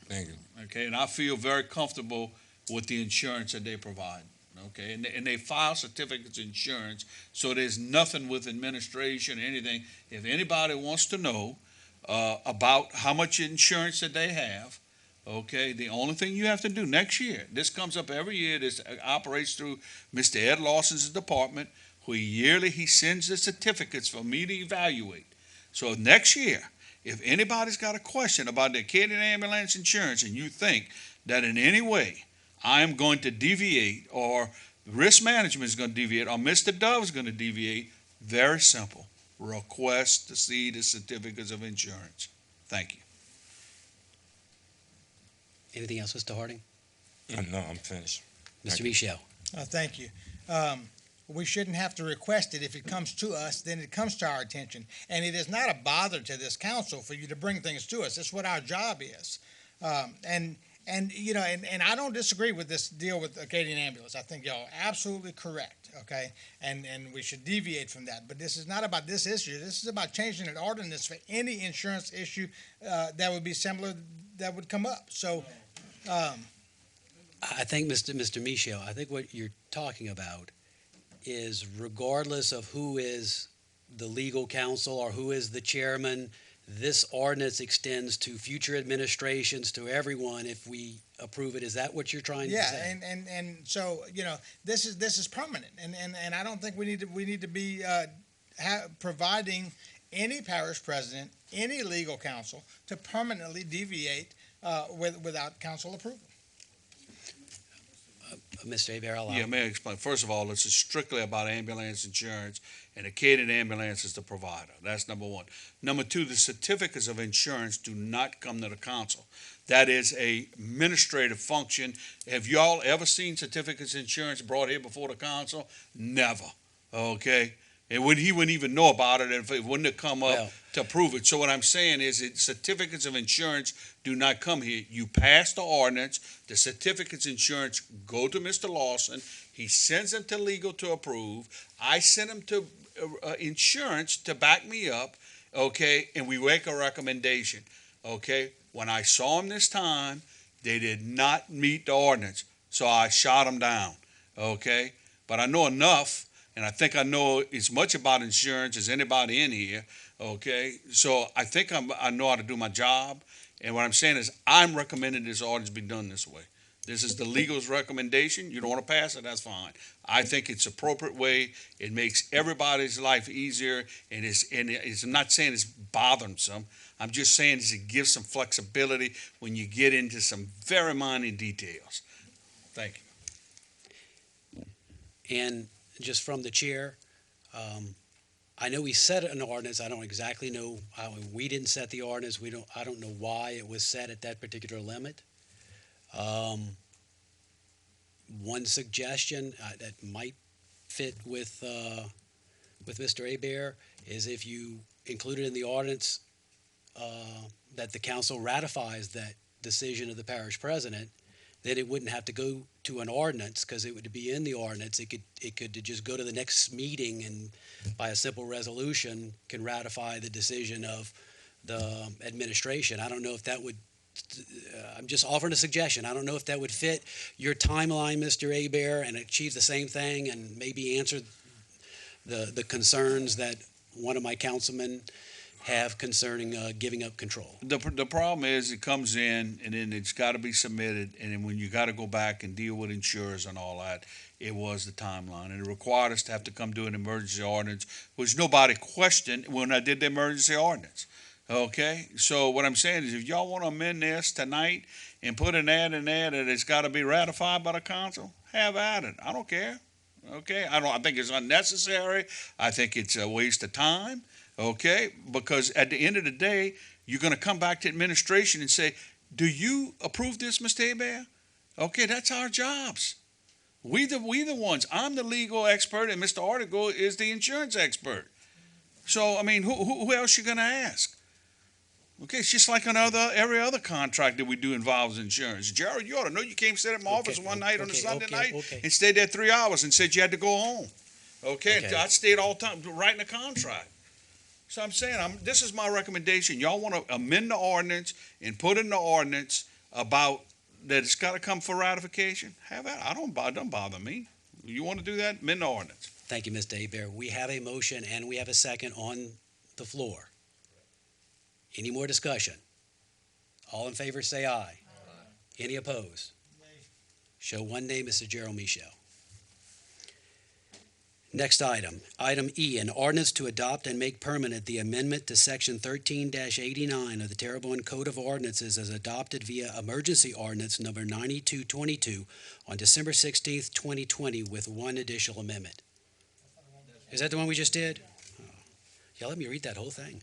I: Thank you.
H: Okay, and I feel very comfortable with the insurance that they provide. Okay, and they file certificates of insurance, so there's nothing with administration or anything. If anybody wants to know about how much insurance that they have, okay, the only thing you have to do next year, this comes up every year, this operates through Mr. Ed Lawson's department, who yearly he sends the certificates for me to evaluate. So next year, if anybody's got a question about the Acadian ambulance insurance and you think that in any way I am going to deviate or risk management is going to deviate or Mr. Dove is going to deviate, very simple. Request to see the certificates of insurance. Thank you.
A: Anything else, Mr. Harding?
I: No, I'm finished.
A: Mr. Michel?
B: Thank you. We shouldn't have to request it. If it comes to us, then it comes to our attention. And it is not a bother to this council for you to bring things to us. That's what our job is. And I don't disagree with this deal with Acadian Ambulance. I think y'all are absolutely correct, okay? And we should deviate from that. But this is not about this issue. This is about changing an ordinance for any insurance issue that would be similar that would come up. So
A: I think, Mr. Michel, I think what you're talking about is regardless of who is the legal counsel or who is the chairman, this ordinance extends to future administrations, to everyone if we approve it. Is that what you're trying to say?
B: Yeah, and so this is permanent, and I don't think we need to be providing any parish president, any legal counsel to permanently deviate without council approval.
A: Mr. Hebert,
H: Yeah, may I explain? First of all, this is strictly about ambulance insurance, and Acadian Ambulance is the provider. That's number one. Number two, the certificates of insurance do not come to the council. That is a administrative function. Have y'all ever seen certificates of insurance brought here before the council? Never. Okay? And he wouldn't even know about it if it wouldn't have come up to prove it. So what I'm saying is that certificates of insurance do not come here. You pass the ordinance, the certificates of insurance go to Mr. Lawson. He sends them to legal to approve. I send them to insurance to back me up, okay, and we make a recommendation, okay. When I saw them this time, they did not meet the ordinance, so I shot them down, okay. But I know enough. And I think I know as much about insurance as anybody in here, okay? So I think I know how to do my job. And what I'm saying is I'm recommending this ordinance be done this way. This is the legal's recommendation. You don't want to pass it, that's fine. I think it's appropriate way. It makes everybody's life easier, and I'm not saying it's bothersome. I'm just saying it gives some flexibility when you get into some very minor details. Thank you.
A: And just from the chair, I know we set an ordinance. I don't exactly know how. We didn't set the ordinance. I don't know why it was set at that particular limit. One suggestion that might fit with Mr. Hebert is if you included in the ordinance that the council ratifies that decision of the parish president, then it wouldn't have to go to an ordinance because it would be in the ordinance. It could just go to the next meeting and by a simple resolution can ratify the decision of the administration. I don't know if that would, I'm just offering a suggestion. I don't know if that would fit your timeline, Mr. Hebert, and achieve the same thing and maybe answer the concerns that one of my councilmen have concerning giving up control.
H: The problem is it comes in and then it's got to be submitted, and then when you got to go back and deal with insurers and all that, it was the timeline, and it required us to have to come do an emergency ordinance, which nobody questioned when I did the emergency ordinance. Okay, so what I'm saying is if y'all want to amend this tonight and put an ad in there that it's got to be ratified by the council, have at it. I don't care. Okay, I think it's unnecessary. I think it's a waste of time. Okay, because at the end of the day, you're going to come back to administration and say, do you approve this, Mr. Hebert? Okay, that's our jobs. We the ones. I'm the legal expert, and Mr. Article is the insurance expert. So, I mean, who else you going to ask? Okay, it's just like every other contract that we do involves insurance. Gerald, you ought to know you came sit at my office one night on a Sunday night and stayed there 3 hours and said you had to go home. Okay. I stayed all the time writing a contract. So I'm saying, this is my recommendation. Y'all want to amend the ordinance and put in the ordinance about that it's got to come for ratification? Have that. It don't bother me. You want to do that? Amend the ordinance.
A: Thank you, Mr. Hebert. We have a motion and we have a second on the floor. Any more discussion? All in favor, say aye. Aye. Any opposed? Nay. Show one nay, Mr. Gerald Michel. Next item, item E, an ordinance to adopt and make permanent the amendment to section 13-89 of the Terrebonne Code of Ordinances as adopted via emergency ordinance number 9222 on December 16th, 2020 with one additional amendment. Is that the one we just did? Oh. Yeah, let me read that whole thing.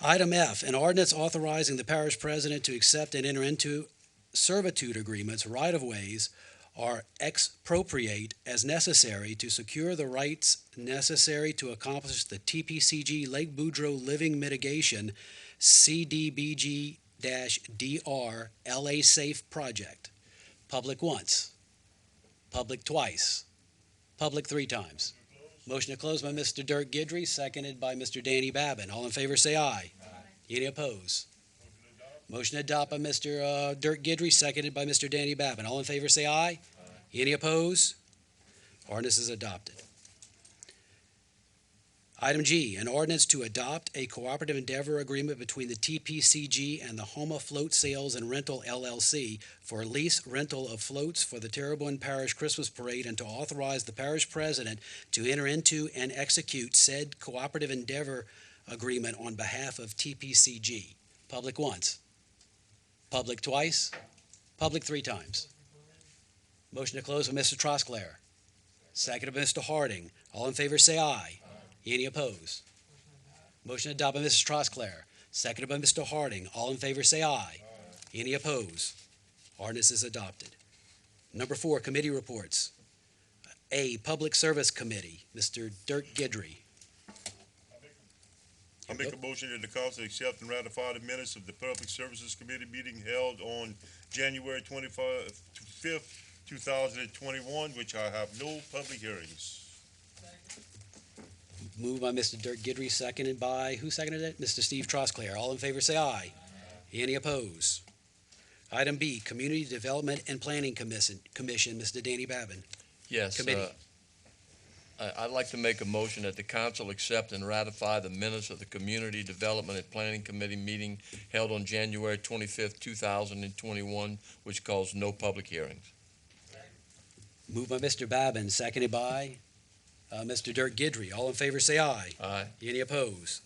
A: Item F, an ordinance authorizing the parish president to accept and enter into servitude agreements, right-of-ways, or expropriate as necessary to secure the rights necessary to accomplish the TPCG Lake Boudreaux Living Mitigation CDBG-DR LA Safe Project. Public once, public twice, public 3 times. Motion to close by Mr. Dirk Guidry, seconded by Mr. Danny Babin. All in favor say aye. Aye. Any opposed? Motion to adopt by Mr. Dirk Guidry, seconded by Mr. Danny Babin. All in favor say aye. Aye. Any opposed? Ordinance is adopted. Item G, an ordinance to adopt a cooperative endeavor agreement between the TPCG and the Homa Float Sales and Rental LLC for lease rental of floats for the Terrebonne Parish Christmas Parade and to authorize the parish president to enter into and execute said cooperative endeavor agreement on behalf of TPCG. Public once, public twice, public 3 times. Motion to close by Mr. Tros, clair, seconded by Mr. Harding. All in favor say aye. Any opposed? Motion to adopt by Mrs. Tros, clair, seconded by Mr. Harding. All in favor say aye. Aye. Any opposed? Ordinance is adopted. Number 4, committee reports. A, Public Service Committee, Mr. Dirk Guidry.
G: I make a motion that the council accept and ratify the minutes of the Public Services Committee meeting held on January 25th, 2021, which I have no public hearings.
A: Moved by Mr. Dirk Guidry, seconded by, who seconded it? Mr. Steve Tros, clair. All in favor say aye. Aye. Any opposed? Item B, Community Development and Planning Commission, Mr. Danny Babin.
N: Yes.
A: Committee.
N: I'd like to make a motion that the council accept and ratify the minutes of the Community Development and Planning Committee meeting held on January 25th, 2021, which caused no public hearings.
A: Moved by Mr. Babin, seconded by Mr. Dirk Guidry. All in favor, say aye.
N: Aye.
A: Any opposed?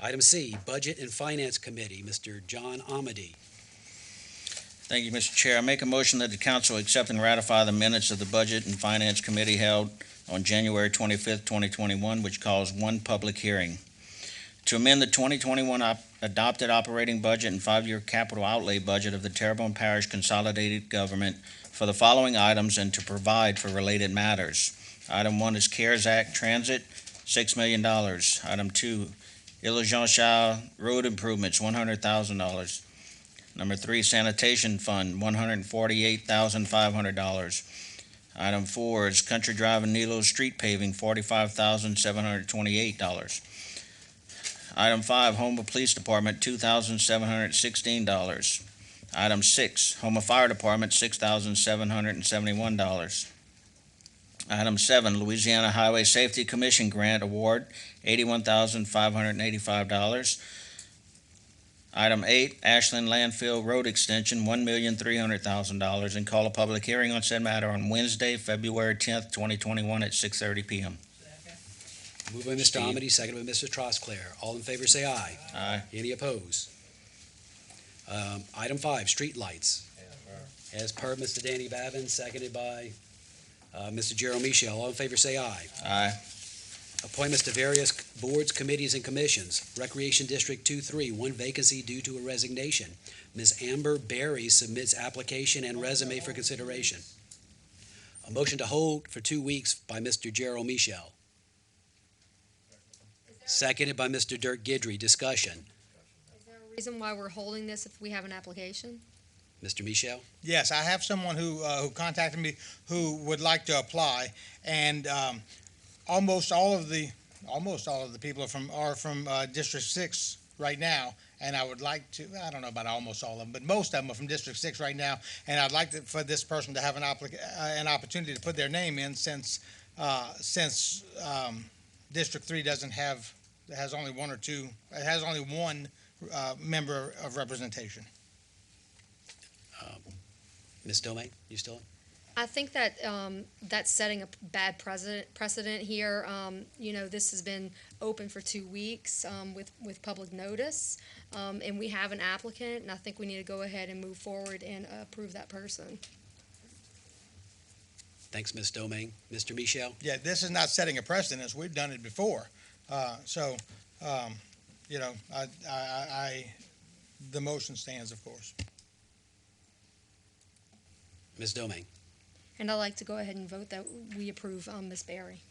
A: Item C, Budget and Finance Committee, Mr. John Amedee.
M: Thank you, Mr. Chair. I make a motion that the council accept and ratify the minutes of the Budget and Finance Committee held on January 25th, 2021, which caused one public hearing. To amend the 2021 adopted operating budget and five-year capital outlay budget of the Terrebonne Parish Consolidated Government for the following items and to provide for related matters. Item 1 is CARES Act Transit, $6 million. Item 2, Ile-Jean-Charles Road Improvements, $100,000. Number 3, Sanitation Fund, $148,500. Item 4 is Country Drive and Nilo Street Paving, $45,728. Item 5, Houma Police Department, $2,716. Item 6, Houma Fire Department, $6,771. Item 7, Louisiana Highway Safety Commission Grant Award, $81,585. Item 8, Ashland Landfill Road Extension, $1,300,000, and call a public hearing on said matter on Wednesday, February 10th, 2021 at 6:30 p.m.
A: Moved by Mr. Amedee, seconded by Mr. Trosclair. All in favor, say aye.
M: Aye.
A: Any opposed? Item 5, streetlights. As per Mr. Danny Babin, seconded by Mr. Gerald Michel. All in favor, say aye.
M: Aye.
A: Appointments to various boards, committees, and commissions. Recreation District 2-3, one vacancy due to a resignation. Ms. Amber Berry submits application and resume for consideration. A motion to hold for 2 weeks by Mr. Gerald Michel. Seconded by Mr. Dirk Guidry. Discussion.
K: Is there a reason why we're holding this if we have an application?
A: Mr. Michel?
B: Yes, I have someone who contacted me who would like to apply, and almost all of the people are from District 6 right now, and I would like to, I don't know about almost all of them, but most of them are from District 6 right now, and I'd like for this person to have an opportunity to put their name in since District 3 has only one member of representation.
A: Ms. Domangue, you still on?
K: I think that that's setting a bad precedent here. This has been open for 2 weeks with public notice, and we have an applicant, and I think we need to go ahead and move forward and approve that person.
A: Thanks, Ms. Domangue. Mr. Michel?
B: Yeah, this is not setting a precedent. We've done it before. The motion stands, of course.
A: Ms. Domangue?
K: And I'd like to go ahead and vote that we approve Ms. Berry.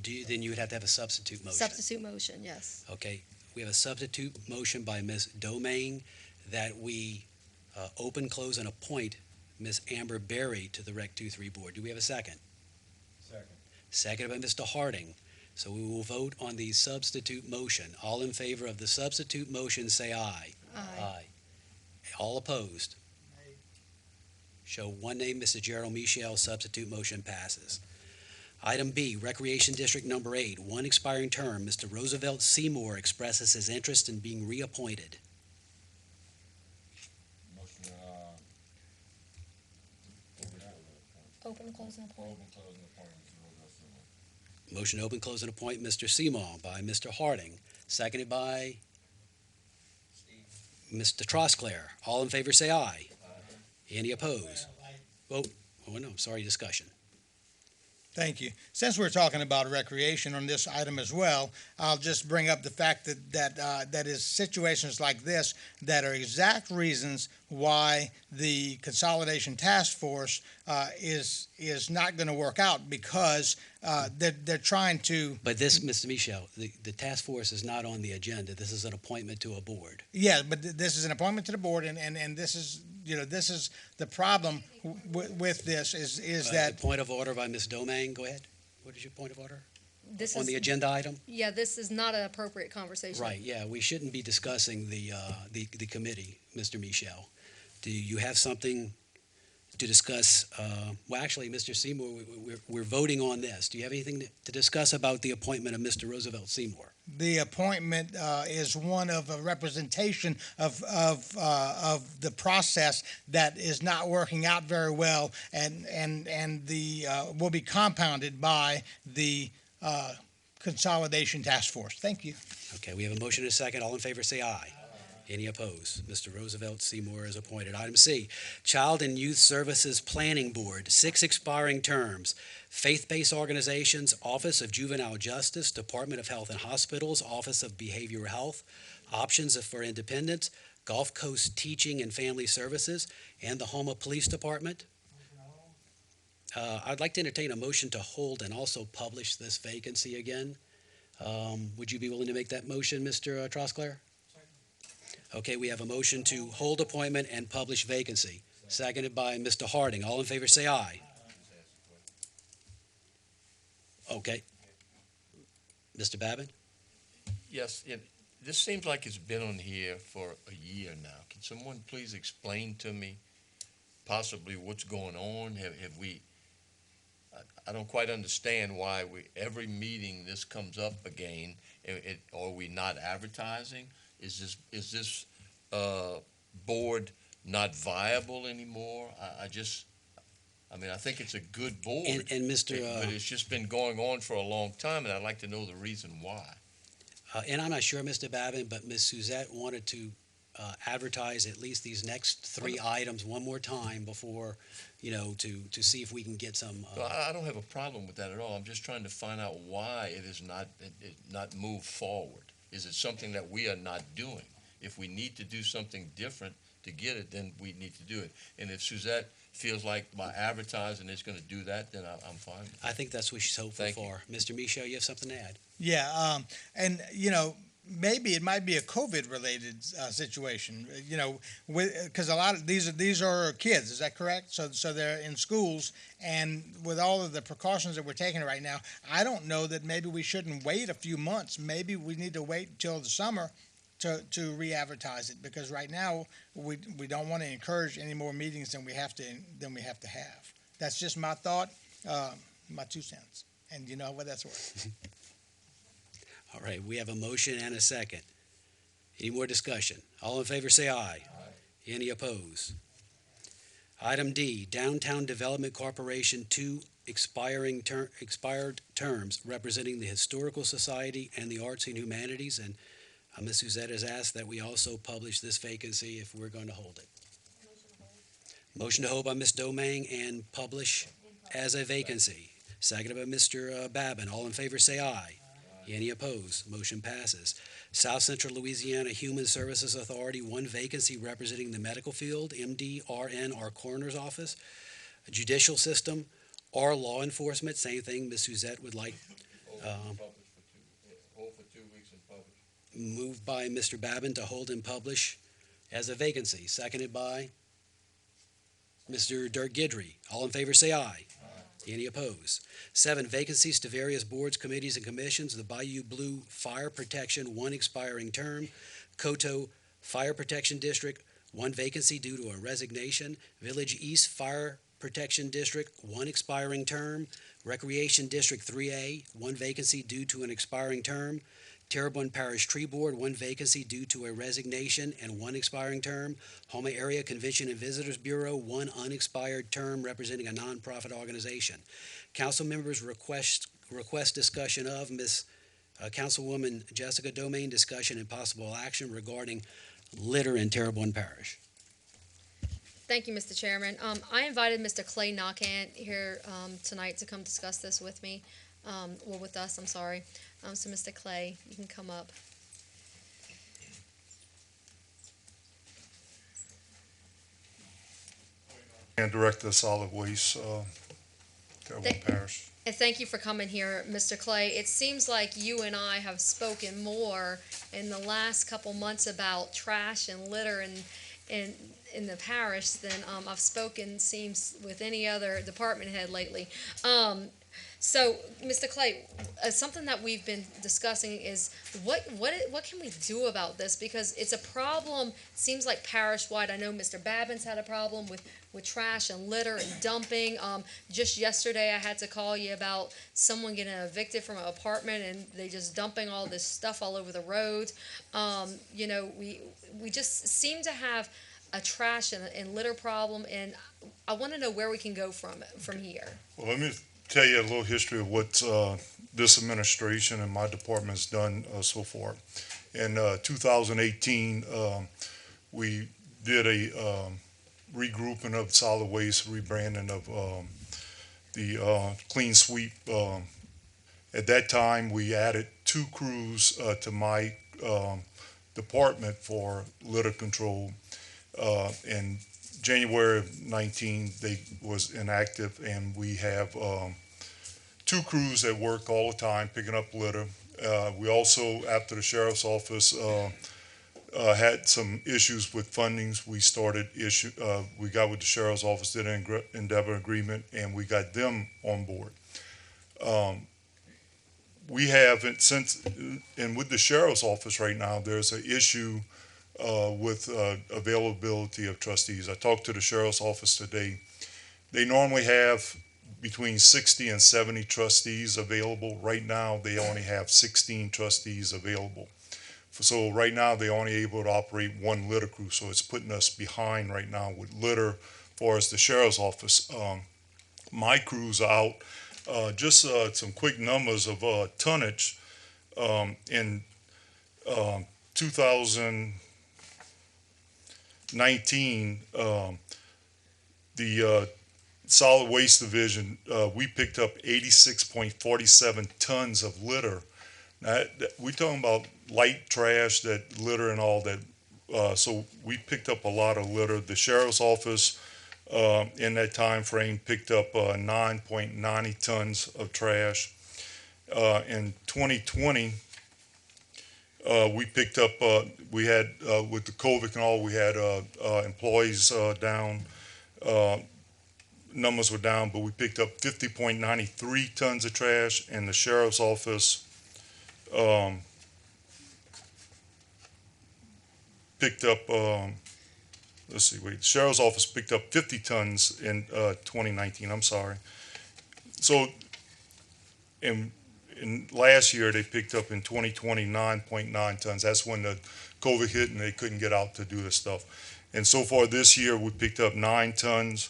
A: Then you would have to have a substitute motion.
K: Substitute motion, yes.
A: Okay, we have a substitute motion by Ms. Domangue that we open, close, and appoint Ms. Amber Berry to the Rec 2-3 board. Do we have a second?
L: Second.
A: Seconded by Mr. Harding. So we will vote on the substitute motion. All in favor of the substitute motion, say aye.
K: Aye.
A: All opposed? Show one name, Mr. Gerald Michel. Substitute motion passes. Item B, Recreation District Number 8, one expiring term. Mr. Roosevelt Seymour expresses his interest in being reappointed.
K: Open, close, and appoint.
A: Motion to open, close, and appoint Mr. Seymour by Mr. Harding, seconded by Mr. Trosclair. All in favor, say aye. Any opposed? Vote. Oh, no, sorry, discussion.
B: Thank you. Since we're talking about recreation on this item as well, I'll just bring up the fact that is situations like this that are exact reasons why the Consolidation Task Force is not going to work out, because they're trying to.
A: But this, Mr. Michel, the task force is not on the agenda. This is an appointment to a board.
B: Yeah, but this is an appointment to the board, and this is, this is the problem with this is that.
A: Point of order by Ms. Domangue. Go ahead. What is your point of order?
K: This
A: on the agenda item?
K: Yeah, this is not an appropriate conversation.
A: Right, yeah, we shouldn't be discussing the committee, Mr. Michel. Do you have something to discuss, well, actually, Mr. Seymour, we're voting on this. Do you have anything to discuss about the appointment of Mr. Roosevelt Seymour?
B: The appointment is one of a representation of the process that is not working out very well, and the will be compounded by the Consolidation Task Force. Thank you.
A: Okay, we have a motion and a second. All in favor, say aye. Any opposed? Mr. Roosevelt Seymour is appointed. Item C, Child and Youth Services Planning Board, 6 expiring terms. Faith-based organizations, Office of Juvenile Justice, Department of Health and Hospitals, Office of Behavioral Health, Options for Independence, Gulf Coast Teaching and Family Services, and the Houma Police Department. I'd like to entertain a motion to hold and also publish this vacancy again. Would you be willing to make that motion, Mr. Trosclair? Okay, we have a motion to hold appointment and publish vacancy, seconded by Mr. Harding. All in favor, say aye. Okay. Mr. Babin?
N: Yes, this seems like it's been on here for a year now. Can someone please explain to me possibly what's going on? Have we, I don't quite understand why every meeting this comes up again. Are we not advertising? Is this board not viable anymore? I mean, I think it's a good board.
A: And Mr.
N: But it's just been going on for a long time, and I'd like to know the reason why.
A: And I'm not sure, Mr. Babin, but Ms. Suzette wanted to advertise at least these next 3 items one more time before, to see if we can get some.
N: Well, I don't have a problem with that at all. I'm just trying to find out why it is not moved forward. Is it something that we are not doing? If we need to do something different to get it, then we need to do it. And if Suzette feels like by advertising it's going to do that, then I'm fine.
A: I think that's what she's hoping for. Mr. Michel, you have something to add?
B: Yeah, and maybe it might be a COVID-related situation. Because a lot of these are kids. Is that correct? So they're in schools, and with all of the precautions that we're taking right now, I don't know that maybe we shouldn't wait a few months. Maybe we need to wait till the summer to re-advertise it, because right now we don't want to encourage any more meetings than we have to have. That's just my thought, my 2 cents, and you know what that's worth.
A: All right, we have a motion and a second. Any more discussion? All in favor, say aye. Any opposed? Item D, Downtown Development Corporation, 2 expired terms representing the Historical Society and the Arts and Humanities, and Ms. Suzette has asked that we also publish this vacancy if we're going to hold it. Motion to hold by Ms. Domangue and publish as a vacancy. Seconded by Mr. Babin. All in favor, say aye. Any opposed? Motion passes. South Central Louisiana Human Services Authority, 1 vacancy representing the medical field, MD, RN, or coroner's office. Judicial system or law enforcement, same thing Ms. Suzette would like. Moved by Mr. Babin to hold and publish as a vacancy. Seconded by Mr. Dirk Guidry. All in favor, say aye. Any opposed? 7 vacancies to various boards, committees, and commissions. The Bayou Blue Fire Protection, 1 expiring term. Coteau Fire Protection District, 1 vacancy due to a resignation. Village East Fire Protection District, 1 expiring term. Recreation District 3A, 1 vacancy due to an expiring term. Terrebonne Parish Tree Board, 1 vacancy due to a resignation and 1 expiring term. Houma Area Convention and Visitors Bureau, 1 unexpired term representing a nonprofit organization. Council members request discussion of Ms. Councilwoman Jessica Domangue, discussion and possible action regarding litter in Terrebonne Parish.
K: Thank you, Mr. Chairman. I invited Mr. Clay Knockant here tonight to come discuss this with me, or with us, I'm sorry. So Mr. Clay, you can come up.
O: And Director of Solid Waste, Terrebonne Parish.
K: And thank you for coming here, Mr. Clay. It seems like you and I have spoken more in the last couple months about trash and litter, and in the parish than I've spoken, seems, with any other department head lately. So, Mr. Clay, something that we've been discussing is what can we do about this? Because it's a problem, seems like parish-wide. I know Mr. Babbin's had a problem with trash and litter and dumping. Just yesterday, I had to call you about someone getting evicted from an apartment and they just dumping all this stuff all over the road. You know, we just seem to have a trash and litter problem, and I want to know where we can go from here.
O: Well, let me tell you a little history of what this administration and my department has done so far. In 2018, we did a regrouping of solid waste, rebranding of the clean sweep. At that time, we added 2 crews to my department for litter control. In January of 19, they was inactive, and we have 2 crews that work all the time picking up litter. We also, after the sheriff's office had some issues with fundings, we got with the sheriff's office, did an endeavor agreement, and we got them on board. We haven't since, and with the sheriff's office right now, there's an issue with availability of trustees. I talked to the sheriff's office today. They normally have between 60 and 70 trustees available. Right now, they only have 16 trustees available. So right now, they're only able to operate 1 litter crew. So it's putting us behind right now with litter as far as the sheriff's office. My crew's out. Just some quick numbers of tonnage in 2019, the solid waste division, we picked up 86.47 tons of litter. Now, we're talking about light trash, that litter and all that. So we picked up a lot of litter. The sheriff's office in that time frame picked up 9.90 tons of trash. In 2020, we picked up, we had, with the COVID and all, we had employees down, numbers were down, but we picked up 50.93 tons of trash, and the sheriff's office picked up, the sheriff's office picked up 50 tons in 2019, I'm sorry. So, in last year, they picked up in 2020 9.9 tons. That's when the COVID hit and they couldn't get out to do this stuff. And so far this year, we picked up 9 tons,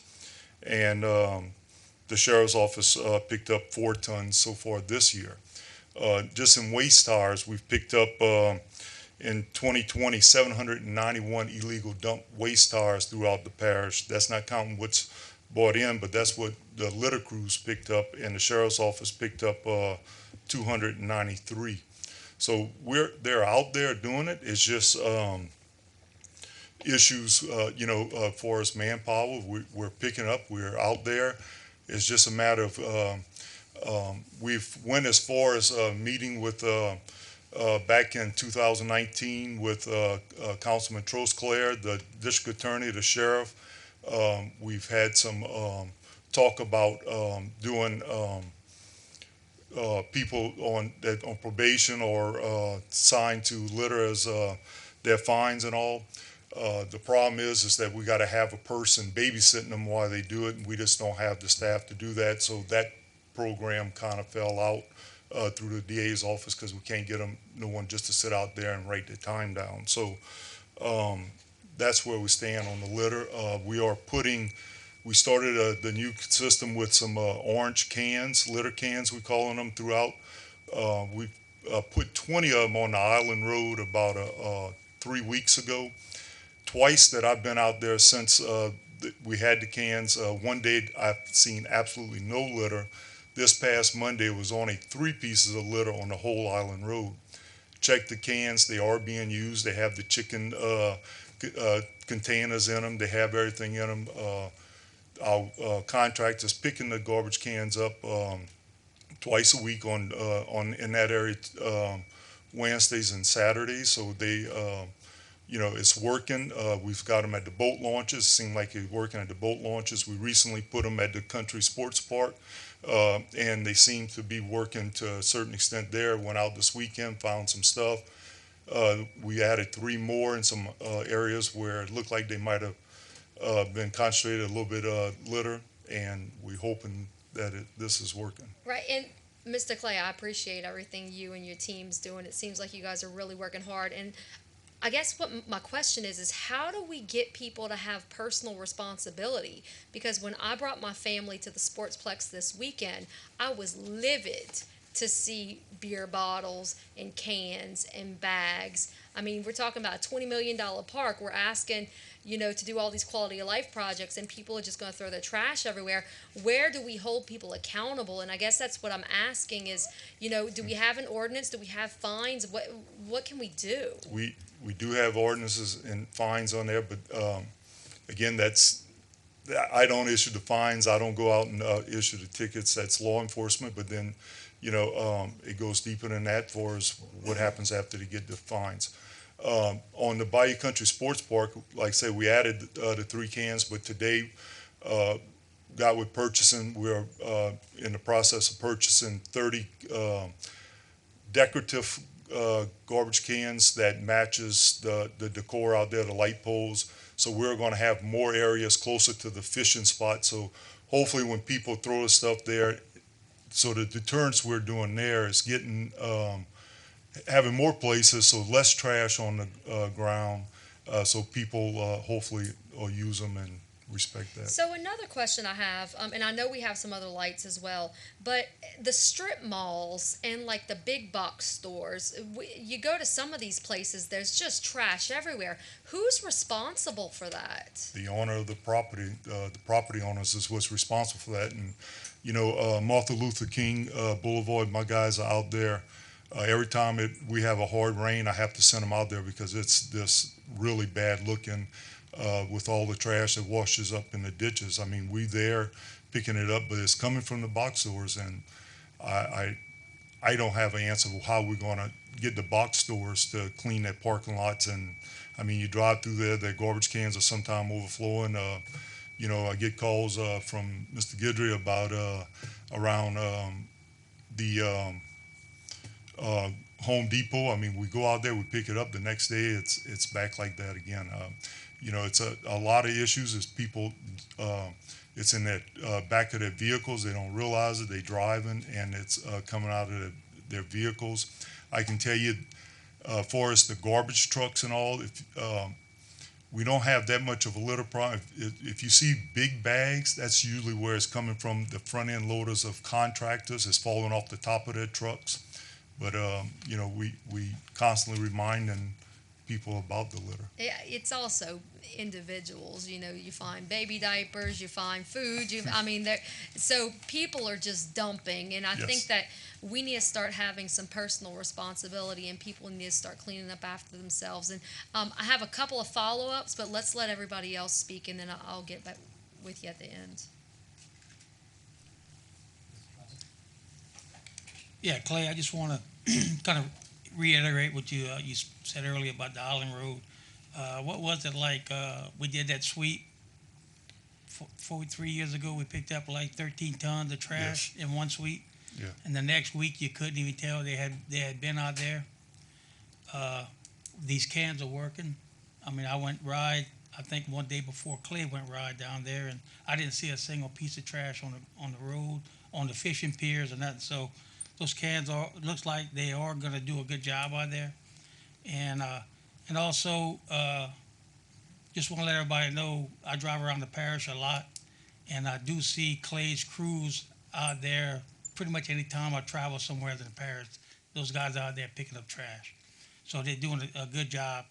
O: and the sheriff's office picked up 4 tons so far this year. Just in waste tires, we've picked up in 2020 791 illegal dump waste tires throughout the parish. That's not counting what's brought in, but that's what the litter crews picked up, and the sheriff's office picked up 293. So they're out there doing it. It's just issues, for us manpower. We're picking up. We're out there. It's just a matter of we've went as far as meeting with back in 2019 with Councilman Tros, clair, the district attorney, the sheriff. We've had some talk about doing people on probation or signed to litter as their fines and all. The problem is that we got to have a person babysitting them while they do it, and we just don't have the staff to do that. So that program kind of fell out through the DA's office because we can't get them no one just to sit out there and write the time down. So that's where we stand on the litter. We started the new system with some orange cans, litter cans, we calling them, throughout. We put 20 of them on the Island Road about 3 weeks ago. Twice that I've been out there since we had the cans. One day I've seen absolutely no litter. This past Monday it was only 3 pieces of litter on the whole Island Road. Check the cans, they are being used. They have the chicken containers in them. They have everything in them. Our contractors picking the garbage cans up twice a week in that area, Wednesdays and Saturdays. So they, it's working. We've got them at the boat launches. Seemed like it's working at the boat launches. We recently put them at the country sports park, and they seem to be working to a certain extent there. Went out this weekend, found some stuff. We added 3 more in some areas where it looked like they might have been concentrated a little bit litter, and we're hoping that this is working.
K: Right, and Mr. Clay, I appreciate everything you and your team's doing. It seems like you guys are really working hard. And I guess what my question is how do we get people to have personal responsibility? Because when I brought my family to the Sportsplex this weekend, I was livid to see beer bottles and cans and bags. I mean, we're talking about a $20 million park. We're asking, to do all these quality of life projects, and people are just going to throw their trash everywhere. Where do we hold people accountable? And I guess that's what I'm asking is, do we have an ordinance? Do we have fines? What can we do?
O: We do have ordinances and fines on there, but again, I don't issue the fines. I don't go out and issue the tickets. That's law enforcement. But then, it goes deeper than that for us what happens after they get the fines. On the Bayou Country Sports Park, like I say, we added the 3 cans, but today got with purchasing. We're in the process of purchasing 30 decorative garbage cans that matches the decor out there, the light poles. So we're going to have more areas closer to the fishing spot. So hopefully when people throw the stuff there, so the deterrence we're doing there is getting having more places, so less trash on the ground, so people hopefully will use them and respect that.
K: So another question I have, and I know we have some other lights as well, but the strip malls and like the big box stores, you go to some of these places, there's just trash everywhere. Who's responsible for that?
O: The owner of the property owners is what's responsible for that. And Martin Luther King Boulevard, my guys are out there. Every time we have a hard rain, I have to send them out there because it's this really bad looking with all the trash that washes up in the ditches. I mean, we there picking it up, but it's coming from the box stores, and I don't have an answer for how we're going to get the box stores to clean their parking lots. And I mean, you drive through there, their garbage cans are sometimes overflowing. I get calls from Mr. Guidry about around the Home Depot. I mean, we go out there, we pick it up. The next day, it's back like that again. It's a lot of issues. Is people, it's in that back of their vehicles. They don't realize it. They driving, and it's coming out of their vehicles. I can tell you, for us, the garbage trucks and all, we don't have that much of a litter problem. If you see big bags, that's usually where it's coming from. The front end loaders of contractors is falling off the top of their trucks. But we constantly reminding people about the litter.
K: Yeah, it's also individuals. You find baby diapers, you find food. So people are just dumping, and I think that we need to start having some personal responsibility, and people need to start cleaning up after themselves. And I have a couple of follow-ups, but let's let everybody else speak, and then I'll get back with you at the end.
P: Yeah, Clay, I just want to kind of reiterate what you said earlier about the Island Road. What was it like? We did that sweep 3 years ago. We picked up like 13 tons of trash in one sweep.
O: Yeah.
P: And the next week, you couldn't even tell they had been out there. These cans are working. I mean, I went ride. I think one day before Clay went ride down there, and I didn't see a single piece of trash on the road, on the fishing piers or nothing. So those cans looks like they are going to do a good job out there. And also, just want to let everybody know, I drive around the parish a lot, and I do see Clay's crews out there pretty much any time I travel somewhere in the parish. Those guys out there picking up trash. So they're doing a good job.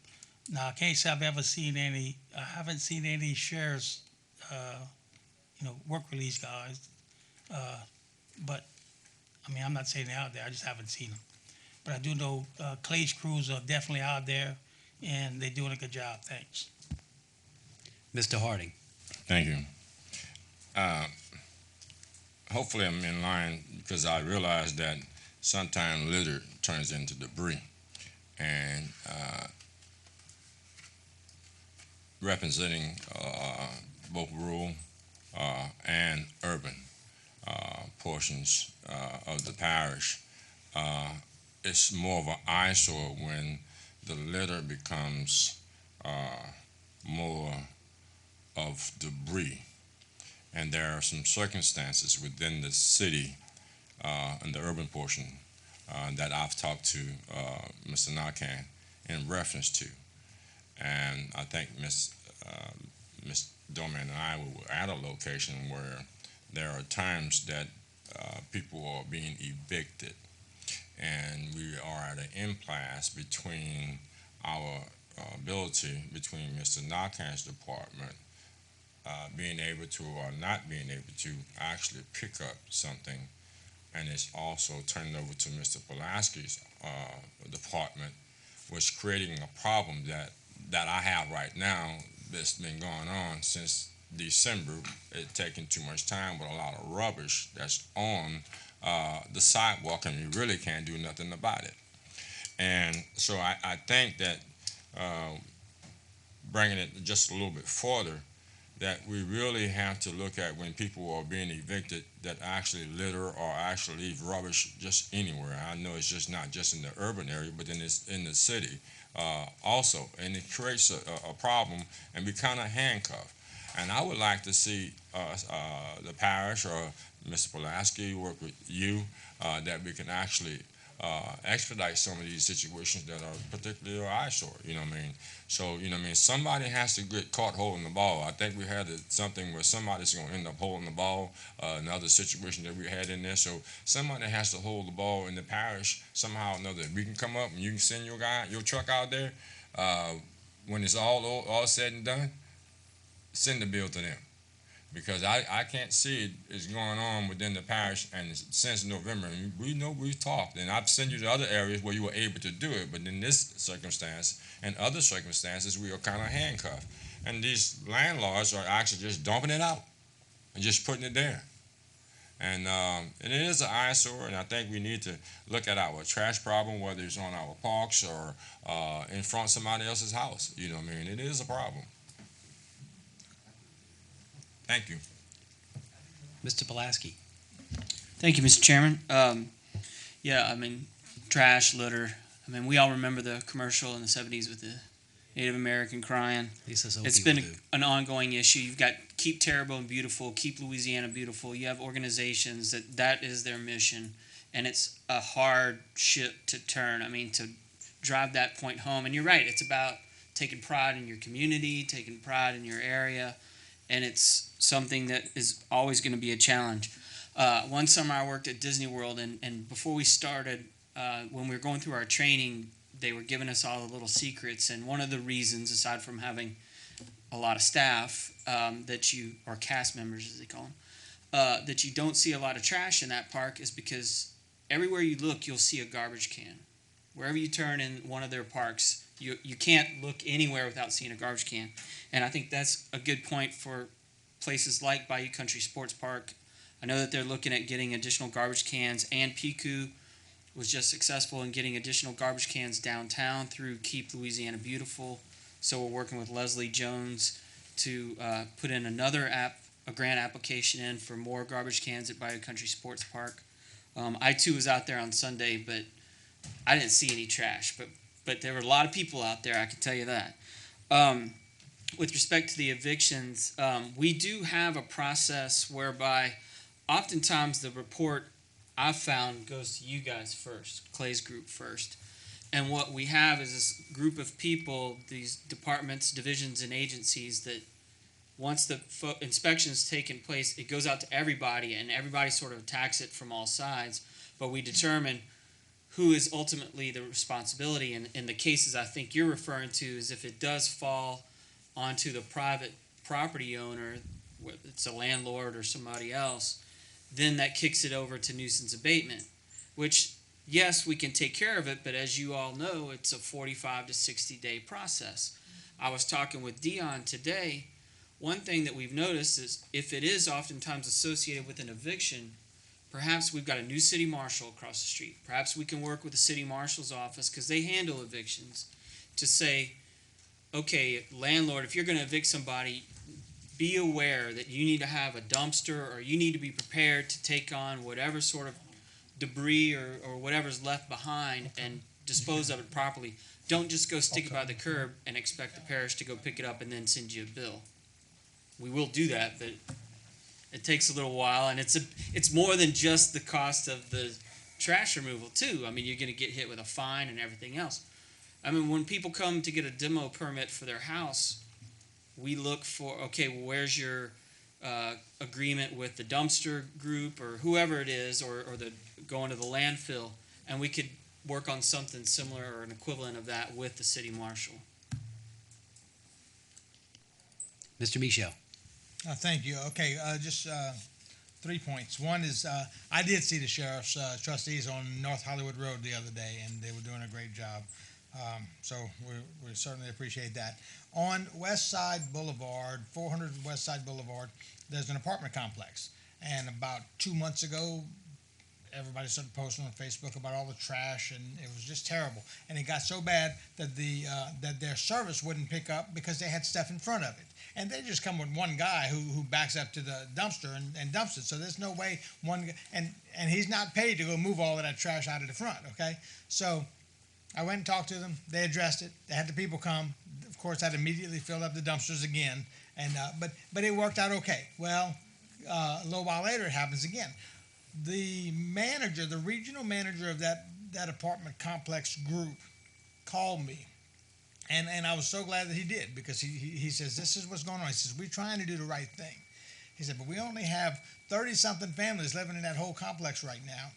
P: Now, I can't say I haven't seen any sheriffs, work with these guys. But, I mean, I'm not saying they're out there. I just haven't seen them. But I do know Clay's crews are definitely out there, and they're doing a good job. Thanks.
A: Mr. Harding.
I: Thank you. Hopefully I'm in line because I realize that sometimes litter turns into debris. And representing both rural and urban portions of the parish. It's more of an eyesore when the litter becomes more of debris. And there are some circumstances within the city in the urban portion that I've talked to Mr. Narcan in reference to. And I think Miss Domangue and I were at a location where there are times that people are being evicted, and we are at an impasse between our ability, between Mr. Narcan's department being able to or not being able to actually pick up something, and it's also turning over to Mr. Pulaski's department, was creating a problem that I have right now that's been going on since December. It's taking too much time with a lot of rubbish that's on the sidewalk, and you really can't do nothing about it. And so I think that bringing it just a little bit further, that we really have to look at when people are being evicted that actually litter or actually leave rubbish just anywhere. I know it's just not just in the urban area, but it's in the city also. And it creates a problem, and we kind of handcuff. And I would like to see the parish or Mr. Pulaski work with you that we can actually expedite some of these situations that are particularly eyesore, you know what I mean? So, you know what I mean, somebody has to get caught holding the ball. I think we had something where somebody's going to end up holding the ball, another situation that we had in there. So somebody has to hold the ball in the parish somehow or another. We can come up and you can send your truck out there. When it's all said and done, send the bill to them. Because I can't see it is going on within the parish, and since November, and we know we've talked, and I've sent you to other areas where you were able to do it, but in this circumstance and other circumstances, we are kind of handcuffed. And these landlords are actually just dumping it out and just putting it there. And it is an eyesore, and I think we need to look at our trash problem, whether it's on our parks or in front of somebody else's house. You know what I mean? It is a problem. Thank you.
A: Mr. Pulaski.
Q: Thank you, Mr. Chairman. Yeah, I mean, trash, litter. I mean, we all remember the commercial in the 70s with the Native American crying. It's been an ongoing issue. You've got Keep Terrible and Beautiful, Keep Louisiana Beautiful. You have organizations that is their mission, and it's a hard ship to turn. I mean, to drive that point home. And you're right, it's about taking pride in your community, taking pride in your area, and it's something that is always going to be a challenge. One summer I worked at Disney World, and before we started, when we were going through our training, they were giving us all the little secrets. And one of the reasons, aside from having a lot of staff or cast members as they call them, that you don't see a lot of trash in that park is because everywhere you look, you'll see a garbage can. Wherever you turn in one of their parks, you can't look anywhere without seeing a garbage can. And I think that's a good point for places like Bayou Country Sports Park. I know that they're looking at getting additional garbage cans, and Piku was just successful in getting additional garbage cans downtown through Keep Louisiana Beautiful. So we're working with Leslie Jones to put in a grant application in for more garbage cans at Bayou Country Sports Park. I too was out there on Sunday, but I didn't see any trash. But there were a lot of people out there, I can tell you that. With respect to the evictions, we do have a process whereby oftentimes the report I've found goes to you guys first, Clay's group first. And what we have is this group of people, these departments, divisions, and agencies that once the inspection's taken place, it goes out to everybody, and everybody sort of attacks it from all sides. But we determine who is ultimately the responsibility. And in the cases I think you're referring to is if it does fall onto the private property owner, whether it's a landlord or somebody else, then that kicks it over to nuisance abatement, which, yes, we can take care of it, but as you all know, it's a 45 to 60-day process. I was talking with Dion today. One thing that we've noticed is if it is oftentimes associated with an eviction, perhaps we've got a new city marshal across the street. Perhaps we can work with the city marshal's office, because they handle evictions, to say, okay, landlord, if you're going to evict somebody, be aware that you need to have a dumpster, or you need to be prepared to take on whatever sort of debris or whatever's left behind and dispose of it properly. Don't just go stick it by the curb and expect the parish to go pick it up and then send you a bill. We will do that, but it takes a little while, and it's more than just the cost of the trash removal too. I mean, you're going to get hit with a fine and everything else. I mean, when people come to get a demo permit for their house, we look for, okay, well, where's your agreement with the dumpster group or whoever it is, or the going to the landfill, and we could work on something similar or an equivalent of that with the city marshal.
A: Mr. Michel.
B: Thank you. Okay, just 3 points. One is I did see the sheriff's trustees on North Hollywood Road the other day, and they were doing a great job. So we certainly appreciate that. On West Side Boulevard, 400 West Side Boulevard, there's an apartment complex. And about 2 months ago, everybody started posting on Facebook about all the trash, and it was just terrible. And it got so bad that that their service wouldn't pick up because they had stuff in front of it. And they just come with one guy who backs up to the dumpster and dumps it. So there's no way and he's not paid to go move all of that trash out of the front, okay? So I went and talked to them. They addressed it. They had the people come. Of course, that immediately filled up the dumpsters again. And but it worked out okay. Well, a little while later, it happens again. The manager, the regional manager of that apartment complex group, called me, and I was so glad that he did, because he says, this is what's going on. He says, we're trying to do the right thing. He said, but we only have 30-something families living in that whole complex right now.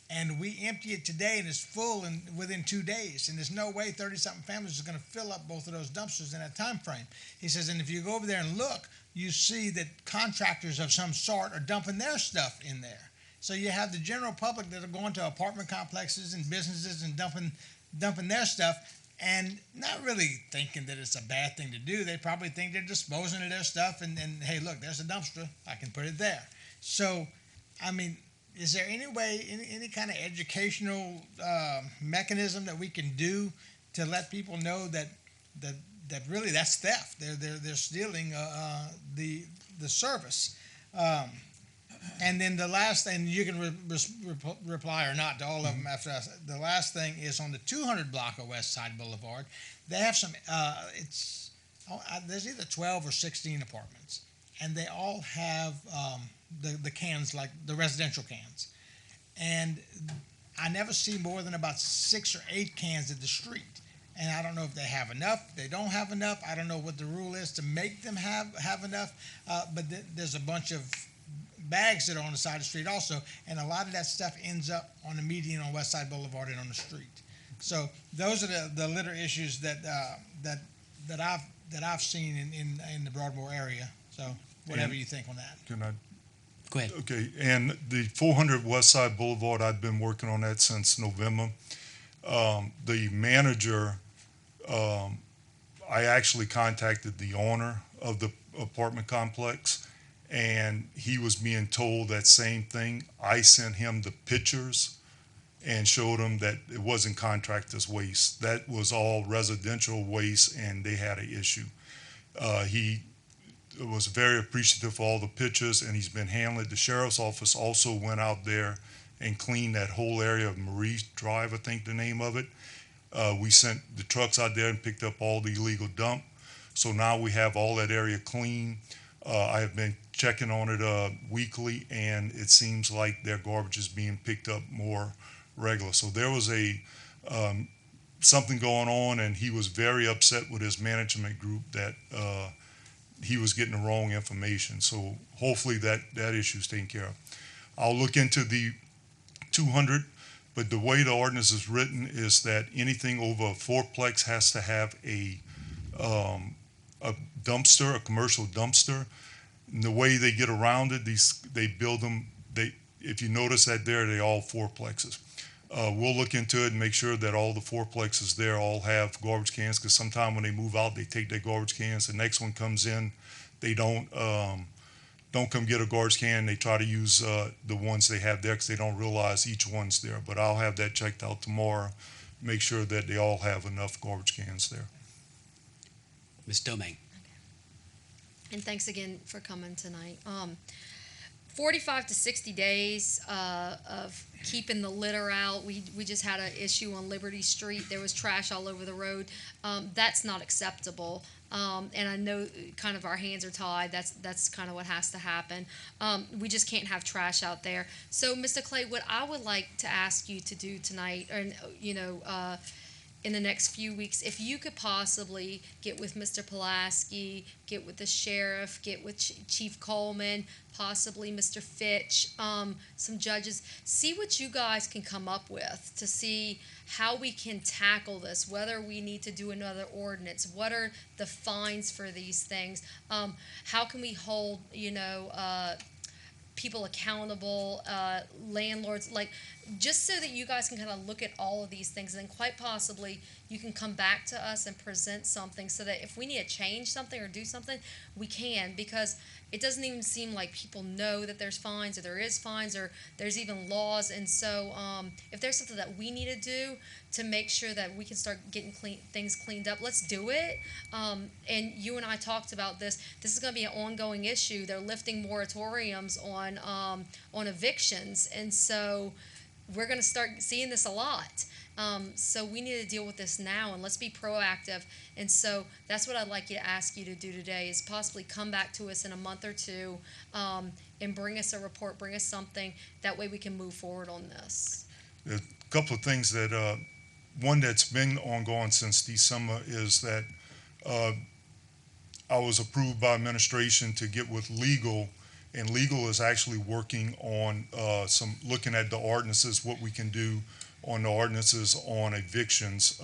B: And we empty it today, and it's full within 2 days. And there's no way 30-something families is going to fill up both of those dumpsters in that time frame. He says, and if you go over there and look, you see that contractors of some sort are dumping their stuff in there. So you have the general public that are going to apartment complexes and businesses and dumping their stuff, and not really thinking that it's a bad thing to do. They probably think they're disposing of their stuff, and hey, look, there's a dumpster. I can put it there. So, I mean, is there any way, any kind of educational mechanism that we can do to let people know that really that's theft? They're stealing the service. And then the last thing, you can reply or not to all of them after that. The last thing is on the 200 block of West Side Boulevard. They have some. There's either 12 or 16 apartments, and they all have the cans, like the residential cans. And I never see more than about 6 or 8 cans at the street. And I don't know if they have enough. They don't have enough. I don't know what the rule is to make them have enough. But there's a bunch of bags that are on the side of the street also, and a lot of that stuff ends up on the median on West Side Boulevard and on the street. So those are the litter issues that I've seen in the Broadmoor area. So whatever you think on that.
O: Can I?
A: Go ahead.
O: Okay, and the 400 West Side Boulevard, I've been working on that since November. The manager, I actually contacted the owner of the apartment complex, and he was being told that same thing. I sent him the pictures and showed him that it wasn't contractor's waste. That was all residential waste, and they had an issue. He was very appreciative of all the pictures, and he's been handling it. The sheriff's office also went out there and cleaned that whole area of Marie Drive, I think the name of it. We sent the trucks out there and picked up all the illegal dump. So now we have all that area clean. I have been checking on it weekly, and it seems like their garbage is being picked up more regular. So there was something going on, and he was very upset with his management group that he was getting the wrong information. So hopefully that issue is taken care of. I'll look into the 200, but the way the ordinance is written is that anything over a fourplex has to have a dumpster, a commercial dumpster. And the way they get around it, they build them. If you notice that they're all fourplexes. We'll look into it and make sure that all the fourplexes there all have garbage cans, because sometimes when they move out, they take their garbage cans. The next one comes in, they don't come get a garbage can. They try to use the ones they have there because they don't realize each one's there. But I'll have that checked out tomorrow, make sure that they all have enough garbage cans there.
A: Ms. Domangue.
K: And thanks again for coming tonight. 45 to 60 days of keeping the litter out. We just had an issue on Liberty Street. There was trash all over the road. That's not acceptable. And I know kind of our hands are tied. That's kind of what has to happen. We just can't have trash out there. So, Mr. Clay, what I would like to ask you to do tonight, and in the next few weeks, if you could possibly get with Mr. Pulaski, get with the sheriff, get with Chief Coleman, possibly Mr. Fitch, some judges, see what you guys can come up with to see how we can tackle this, whether we need to do another ordinance, what are the fines for these things, how can we hold, people accountable, landlords, just so that you guys can kind of look at all of these things, and then quite possibly you can come back to us and present something so that if we need to change something or do something, we can, because it doesn't even seem like people know that there's fines or there is fines or there's even laws. And so if there's something that we need to do to make sure that we can start getting things cleaned up, let's do it. And you and I talked about this. This is going to be an ongoing issue. They're lifting moratoriums on evictions. And so we're going to start seeing this a lot. So we need to deal with this now, and let's be proactive. And so that's what I'd like to ask you to do today, is possibly come back to us in a month or two and bring us a report, bring us something. That way we can move forward on this.
O: A couple of things that, one that's been ongoing since December is that I was approved by administration to get with legal, and legal is actually working on looking at the ordinances, what we can do on the ordinances on evictions.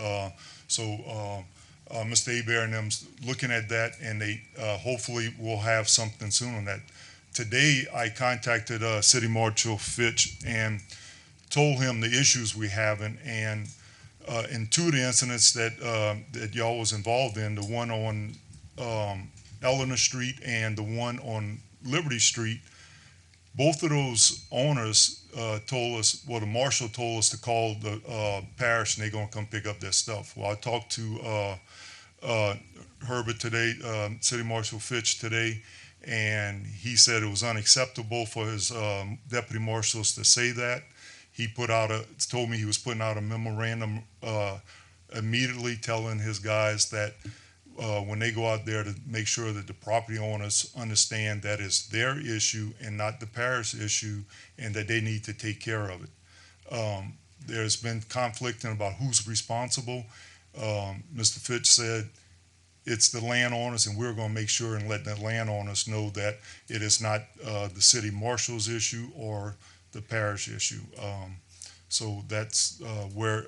O: So Mr. Hebert and them's looking at that, and they hopefully will have something soon on that. Today, I contacted City Marshal Fitch and told him the issues we having, and in two of the incidents that y'all was involved in, the one on Eleanor Street and the one on Liberty Street, both of those owners told us, well, the marshal told us to call the parish and they're going to come pick up their stuff. Well, I talked to Herbert today, City Marshal Fitch today, and he said it was unacceptable for his deputy marshals to say that. He told me he was putting out a memorandum immediately telling his guys that when they go out there to make sure that the property owners understand that it's their issue and not the parish issue, and that they need to take care of it. There's been conflicting about who's responsible. Mr. Fitch said it's the landowners, and we're going to make sure and let the landowners know that it is not the city marshal's issue or the parish issue. So that's where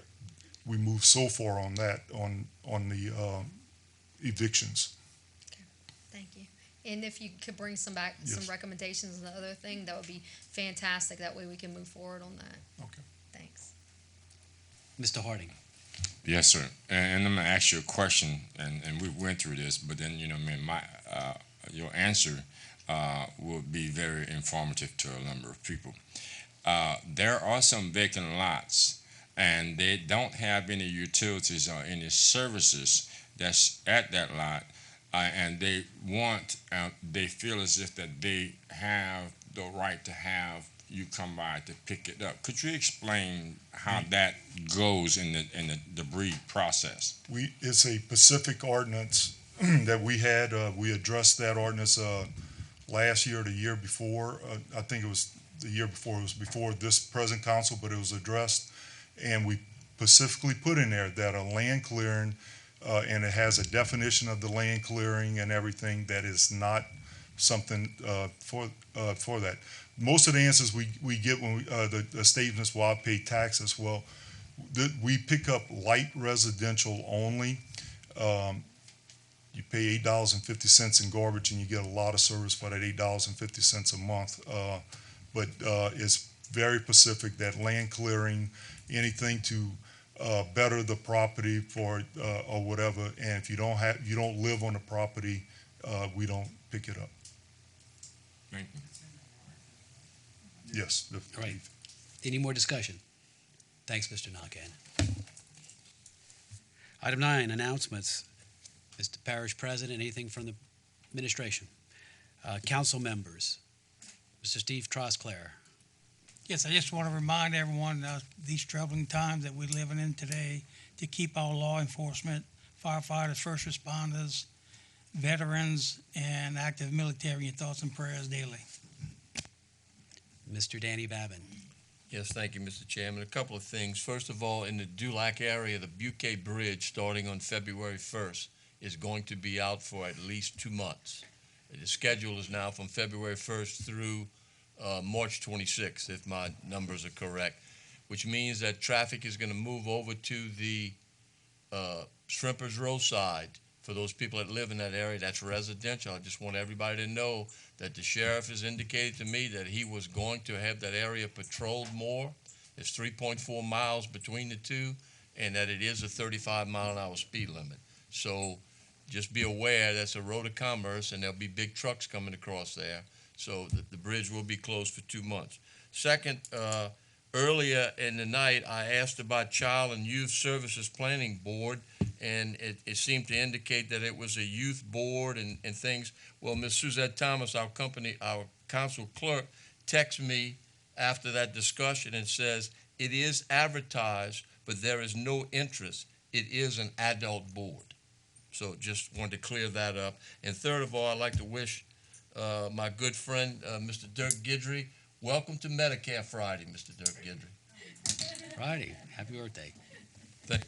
O: we move so far on that, on the evictions.
K: Okay. Thank you. And if you could bring some recommendations and the other thing, that would be fantastic. That way we can move forward on that.
O: Okay.
K: Thanks.
A: Mr. Harding.
I: Yes, sir. And I'm going to ask you a question, and we went through this, but then, your answer will be very informative to a number of people. There are some vacant lots, and they don't have any utilities or any services that's at that lot, and they feel as if that they have the right to have you come by to pick it up. Could you explain how that goes in the debris process?
O: It's a Pacific ordinance that we had. We addressed that ordinance last year or the year before. I think it was the year before. It was before this present council, but it was addressed, and we specifically put in there that a land clearing, and it has a definition of the land clearing and everything, that is not something for that. Most of the answers we get when the statements, well, I pay taxes. Well, we pick up light residential only. You pay $8.50 in garbage, and you get a lot of service for that $8.50 a month. But it's very specific, that land clearing, anything to better the property for or whatever. And if you don't live on the property, we don't pick it up.
I: Thank you.
O: Yes.
A: All right. Any more discussion? Thanks, Mr. Nakhan. Item 9, announcements. Mr. Parish President, anything from the administration? Council members, Mr. Steve Tros, clair.
P: Yes, I just want to remind everyone these troubling times that we're living in today to keep our law enforcement, firefighters, first responders, veterans, and active military in thoughts and prayers daily.
A: Mr. Danny Babin.
N: Yes, thank you, Mr. Chairman. A couple of things. First of all, in the Dulac area, the Buquet Bridge, starting on February 1st, is going to be out for at least 2 months. The schedule is now from February 1st through March 26th, if my numbers are correct, which means that traffic is going to move over to the Shrimpers Row side. For those people that live in that area, that's residential. I just want everybody to know that the sheriff has indicated to me that he was going to have that area patrolled more. It's 3.4 miles between the two, and that it is a 35-mile-an-hour speed limit. So just be aware that's a road of commerce, and there'll be big trucks coming across there. So the bridge will be closed for 2 months. Second, earlier in the night, I asked about Child and Youth Services Planning Board, and it seemed to indicate that it was a youth board and things. Well, Ms. Suzette Thomas, our council clerk, texted me after that discussion and says, it is advertised, but there is no interest. It is an adult board. So just wanted to clear that up. And third of all, I'd like to wish my good friend, Mr. Dirk Guidry, welcome to Medicare Friday, Mr. Dirk Guidry.
A: Friday. Happy birthday.
N: Thank you.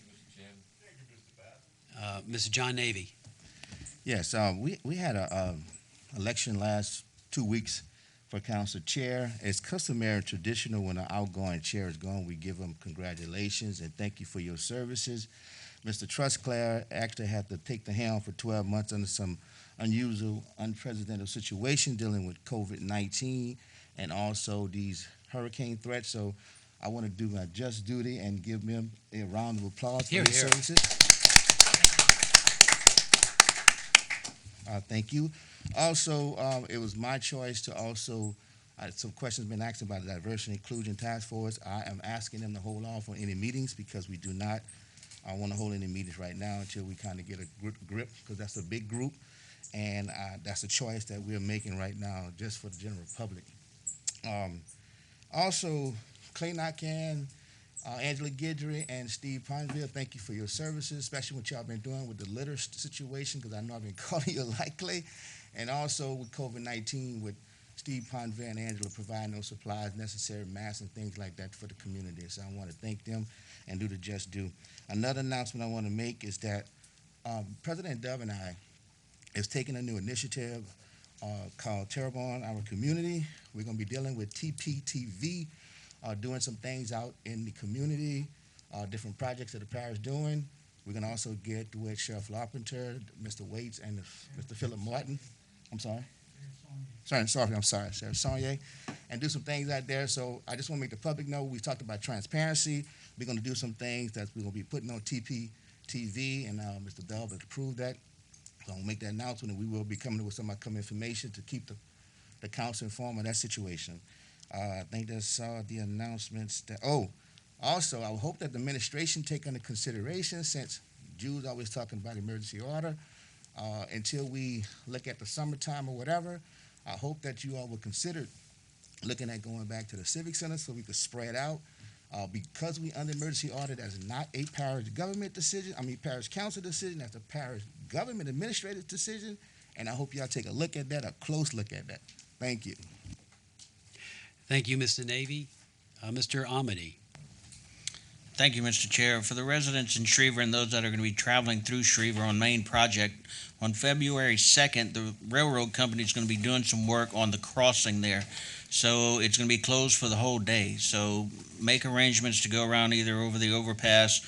A: Mr. John Navy.
R: Yes, we had a election last 2 weeks for council chair. It's customary and traditional when an outgoing chair is gone, we give them congratulations and thank you for your services. Mr. Tros, clair actually had to take the helm for 12 months under some unusual, unprecedented situation dealing with COVID-19 and also these hurricane threats. So I want to do my just duty and give them a round of applause for their services. Thank you. Also, it was my choice to also, some questions been asked about the Diversity and Inclusion Task Force. I am asking them to hold off on any meetings because we do not want to hold any meetings right now until we kind of get a grip, because that's a big group, and that's a choice that we're making right now just for the general public. Also, Clay Nakan, Angela Guidry, and Steve Ponville, thank you for your services, especially what y'all been doing with the litter situation, because I know I've been calling you likely, and also with COVID-19 with Steve Ponville and Angela providing those supplies, necessary masks and things like that for the community. So I want to thank them and do the just due. Another announcement I want to make is that President Dove and I is taking a new initiative called Terrebonne Our Community. We're going to be dealing with TPTV, doing some things out in the community, different projects that the parish is doing. We're going to also get with Sheriff Lopinter, Mr. Waits, and Mr. Philip Martin. I'm sorry. I'm sorry, Sheriff Sonye, and do some things out there. So I just want to make the public know we talked about transparency. We're going to do some things that we're going to be putting on TPTV, and Mr. Dove has approved that. So I'll make that announcement, and we will be coming with some upcoming information to keep the council informed of that situation. I think that's the announcements. Also, I hope that the administration take under consideration, since Jude's always talking about emergency order, until we look at the summertime or whatever, I hope that you all will consider looking at going back to the Civic Center so we could spread out. Because we under emergency order, that's not a parish government decision, parish council decision, that's a parish government administrative decision, and I hope y'all take a look at that, a close look at that. Thank you.
A: Thank you, Mr. Navy. Mr. Amedee.
M: Thank you, Mr. Chair. For the residents in Schriever and those that are going to be traveling through Schriever on Main Project, on February 2nd, the railroad company is going to be doing some work on the crossing there. So it's going to be closed for the whole day. So make arrangements to go around either over the overpass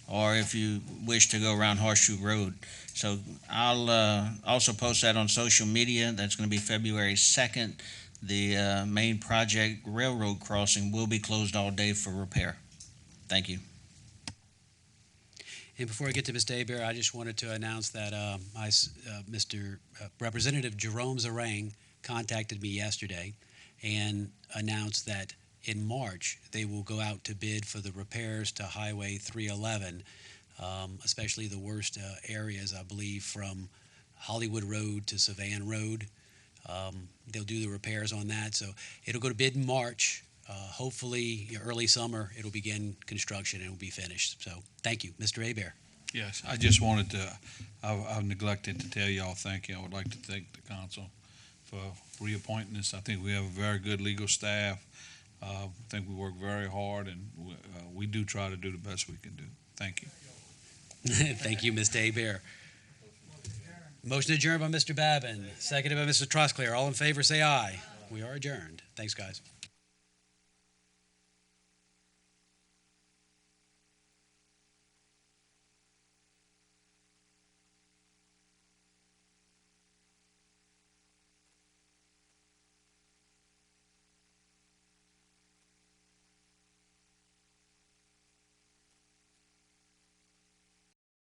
M: or if you wish to go around Horseshoe Road. So I'll also post that on social media. That's going to be February 2nd. The Main Project railroad crossing will be closed all day for repair. Thank you.
A: And before I get to Mr. Hebert, I just wanted to announce that Mr. Representative Jerome Zarang contacted me yesterday and announced that in March they will go out to bid for the repairs to Highway 311 especially the worst areas, I believe, from Hollywood Road to Savan Road. They'll do the repairs on that, so it'll go to bid in March. Hopefully, early summer, it'll begin construction and it'll be finished. So, thank you. Mr. Hebert.
H: Yes, I just wanted to, I've neglected to tell y'all thank you. I would like to thank the council for reappointing us. I think we have a very good legal staff. I think we work very hard, and we do try to do the best we can do. Thank you.
A: Thank you, Mr. Hebert. Motion adjourned by Mr. Babin, seconded by Mr. Trosclair. All in favor, say aye. We are adjourned. Thanks, guys.